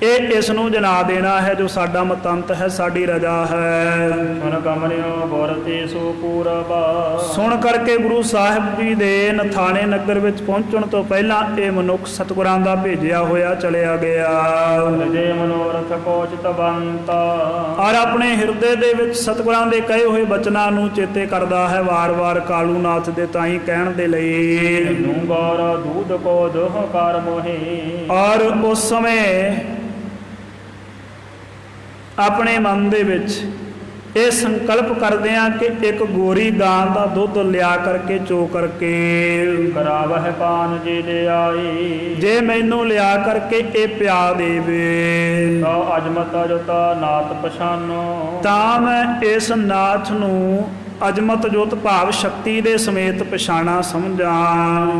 ਇਹ ਇਸ ਨੂੰ ਜਨਾ ਦੇਣਾ ਹੈ ਜੋ ਸਾਡਾ ਮਤੰਤ ਹੈ, ਸਾਡੀ ਰਜਾ ਹੈ। ਸੁਨ ਕਮਰਿਓ ਗੁਰਤੇ ਸੋ ਪੂਰਬ। ਸੁਣ ਕਰਕੇ ਗੁਰੂ ਸਾਹਿਬ ਜੀ ਦੇ ਨਥਾਣੇ ਨਗਰ ਵਿੱਚ ਪਹੁੰਚਣ ਤੋਂ ਪਹਿਲਾਂ ਇਹ ਮਨੁੱਖ ਸਤਿਗੁਰਾਂ ਦਾ ਭੇਜਿਆ ਹੋਇਆ ਚਲਿਆ ਗਿਆ। ਹਿਰਦੇ ਮਨੋਰਥ ਕੋਚਿਤ ਬੰਤ। ਔਰ ਆਪਣੇ ਹਿਰਦੇ ਦੇ ਵਿੱਚ ਸਤਿਗੁਰਾਂ ਦੇ ਕਹੇ ਹੋਏ ਬਚਨਾਂ ਨੂੰ ਚੇਤੇ ਕਰਦਾ ਹੈ ਵਾਰ-ਵਾਰ ਕਾਲੂ ਨਾਥ ਦੇ ਤਾਈਂ ਕਹਿਣ ਦੇ ਲਈ। ਨੂੰ ਗੌਰ ਦੂਧ ਕੋ ਦੋਹ ਕਰ ਮੋਹੇ। ਔਰ ਉਸ ਸਮੇਂ ਆਪਣੇ ਮਨ ਦੇ ਵਿੱਚ ਇਹ ਸੰਕਲਪ ਕਰਦੇ ਆ ਕਿ ਇੱਕ ਗੋਰੀ ਗਾਂ ਦਾ ਦੁੱਧ ਲਿਆ ਕਰਕੇ ਚੋ ਕਰਕੇ ਕਰਾਵਹਿ ਪਾਨ ਜੇ ਦੇ ਆਏ। ਜੇ ਮੈਨੂੰ ਲਿਆ ਕਰਕੇ ਇਹ ਪਿਆ ਦੇਵੇ ਤਾ ਅਜਮਤ ਅਜਤਾ ਨਾਤ ਪਛਾਨੋ। ਤਾਂ ਮੈਂ ਇਸ ਨਾਥ ਨੂੰ ਅਜਮਤ ਜੋਤ ਭਾਵ ਸ਼ਕਤੀ ਦੇ ਸਮੇਤ ਪਛਾਣਾ ਸਮਝਾਂ।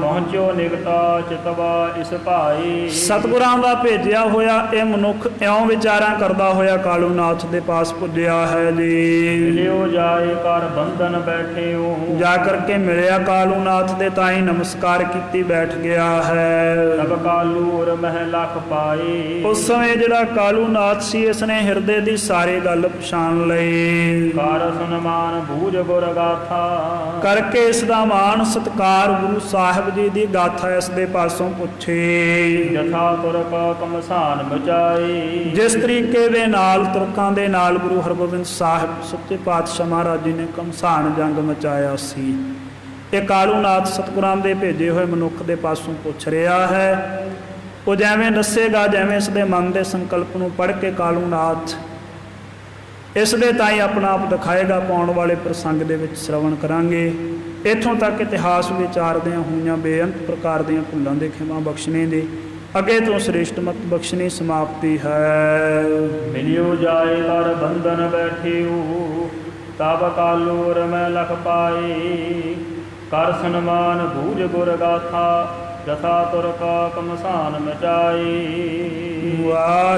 ਪਹੁੰਚੋ ਨਿਕਟਾ ਚਿਤਵਾ ਇਸ ਭਾਈ। ਸਤਿਗੁਰਾਂ ਦਾ ਭੇਜਿਆ ਹੋਇਆ ਇਹ ਮਨੁੱਖ ਇਉਂ ਵਿਚਾਰਾਂ ਕਰਦਾ ਹੋਇਆ ਕਾਲੂ ਨਾਥ ਦੇ ਪਾਸ ਪੁੱਜਿਆ ਹੈ ਜੀ। ਮਿਲਿਓ ਜਾਏ ਕਰ ਬੰਧਨ ਬੈਠਿਓ। ਜਾ ਕਰਕੇ ਮਿਲਿਆ ਕਾਲੂ ਨਾਥ ਦੇ ਤਾਈਂ ਨਮਸਕਾਰ ਕੀਤੀ ਬੈਠ ਗਿਆ ਹੈ। ਤਬ ਕਾਲੂਰ ਮਹਿ ਲਖ ਪਾਏ। ਉਸ ਸਮੇਂ ਜਿਹੜਾ ਕਾਲੂ ਨਾਥ ਸੀ ਇਸ ਨੇ ਹਿਰਦੇ ਦੀ ਸਾਰੀ ਗੱਲ ਪਛਾਣ ਲਈ। ਕਰ ਸੁਨਮਾਨ ਬੂਝ ਗੁਰ ਗਾਥਾ। ਕਰਕੇ ਇਸ ਦਾ ਮਾਣ ਸਤਿਕਾਰ ਗੁਰੂ ਸਾਹਿਬ ਜੀ ਦੀ ਗਾਥਾ ਇਸ ਦੇ ਪਾਸੋਂ ਪੁੱਛੀ। ਜਥਾ ਤੁਰਕ ਕਮਸਾਨ ਮਚਾਈ। ਜਿਸ ਤਰੀਕੇ ਦੇ ਨਾਲ ਤੁਰਕਾਂ ਦੇ ਨਾਲ ਗੁਰੂ ਹਰਗੋਬਿੰਦ ਸਾਹਿਬ ਸੱਚੇ ਪਾਤਸ਼ਾਹ ਮਹਾਰਾਜ ਜੀ ਨੇ ਕਮਸਾਨ ਜੰਗ ਮਚਾਇਆ ਸੀ, ਇਹ ਕਾਲੂ ਨਾਥ ਸਤਿਗੁਰਾਂ ਦੇ ਭੇਜੇ ਹੋਏ ਮਨੁੱਖ ਦੇ ਪਾਸੋਂ ਪੁੱਛ ਰਿਹਾ ਹੈ। ਉਹ ਜਿਵੇਂ ਦੱਸੇਗਾ, ਜਿਵੇਂ ਇਸ ਦੇ ਮਨ ਦੇ ਸੰਕਲਪ ਨੂੰ ਪੜ੍ਹ ਕੇ ਕਾਲੂ ਨਾਥ ਇਸ ਦੇ ਤਾਈਂ ਆਪਣਾ ਆਪ ਦਿਖਾਏਗਾ। ਪਾਉਣ ਵਾਲੇ ਪ੍ਰਸੰਗ ਦੇ ਵਿੱਚ ਸ਼ਰਵਣ ਕਰਾਂਗੇ। ਇੱਥੋਂ ਤੱਕ ਇਤਿਹਾਸ ਵਿਚਾਰਦਿਆਂ ਹੋਈਆਂ ਬੇਅੰਤ ਪ੍ਰਕਾਰ ਦੀਆਂ ਭੁੱਲਾਂ ਦੇ ਖਿਮਾ ਬਖਸ਼ਣੇ ਦੇ ਅੱਗੇ ਤੋਂ ਸ੍ਰੇਸ਼ਟ ਮਤ ਬਖਸ਼ਣੀ ਸਮਾਪਤੀ ਹੈ। ਮਿਲਿਓ ਜਾਏ ਕਰ ਬੰਧਨ ਬੈਠਿਓ। ਤਬ ਕਾਲੂਰ ਮੈਂ ਲਖ ਪਾਏ। ਕਰ ਸਨਮਾਨ ਬੂਝ ਗੁਰ ਗਾਥਾ। ਜਥਾ ਤੁਰਕ ਕਮਸਾਨ ਮਚਾਈ। ਵਾਹ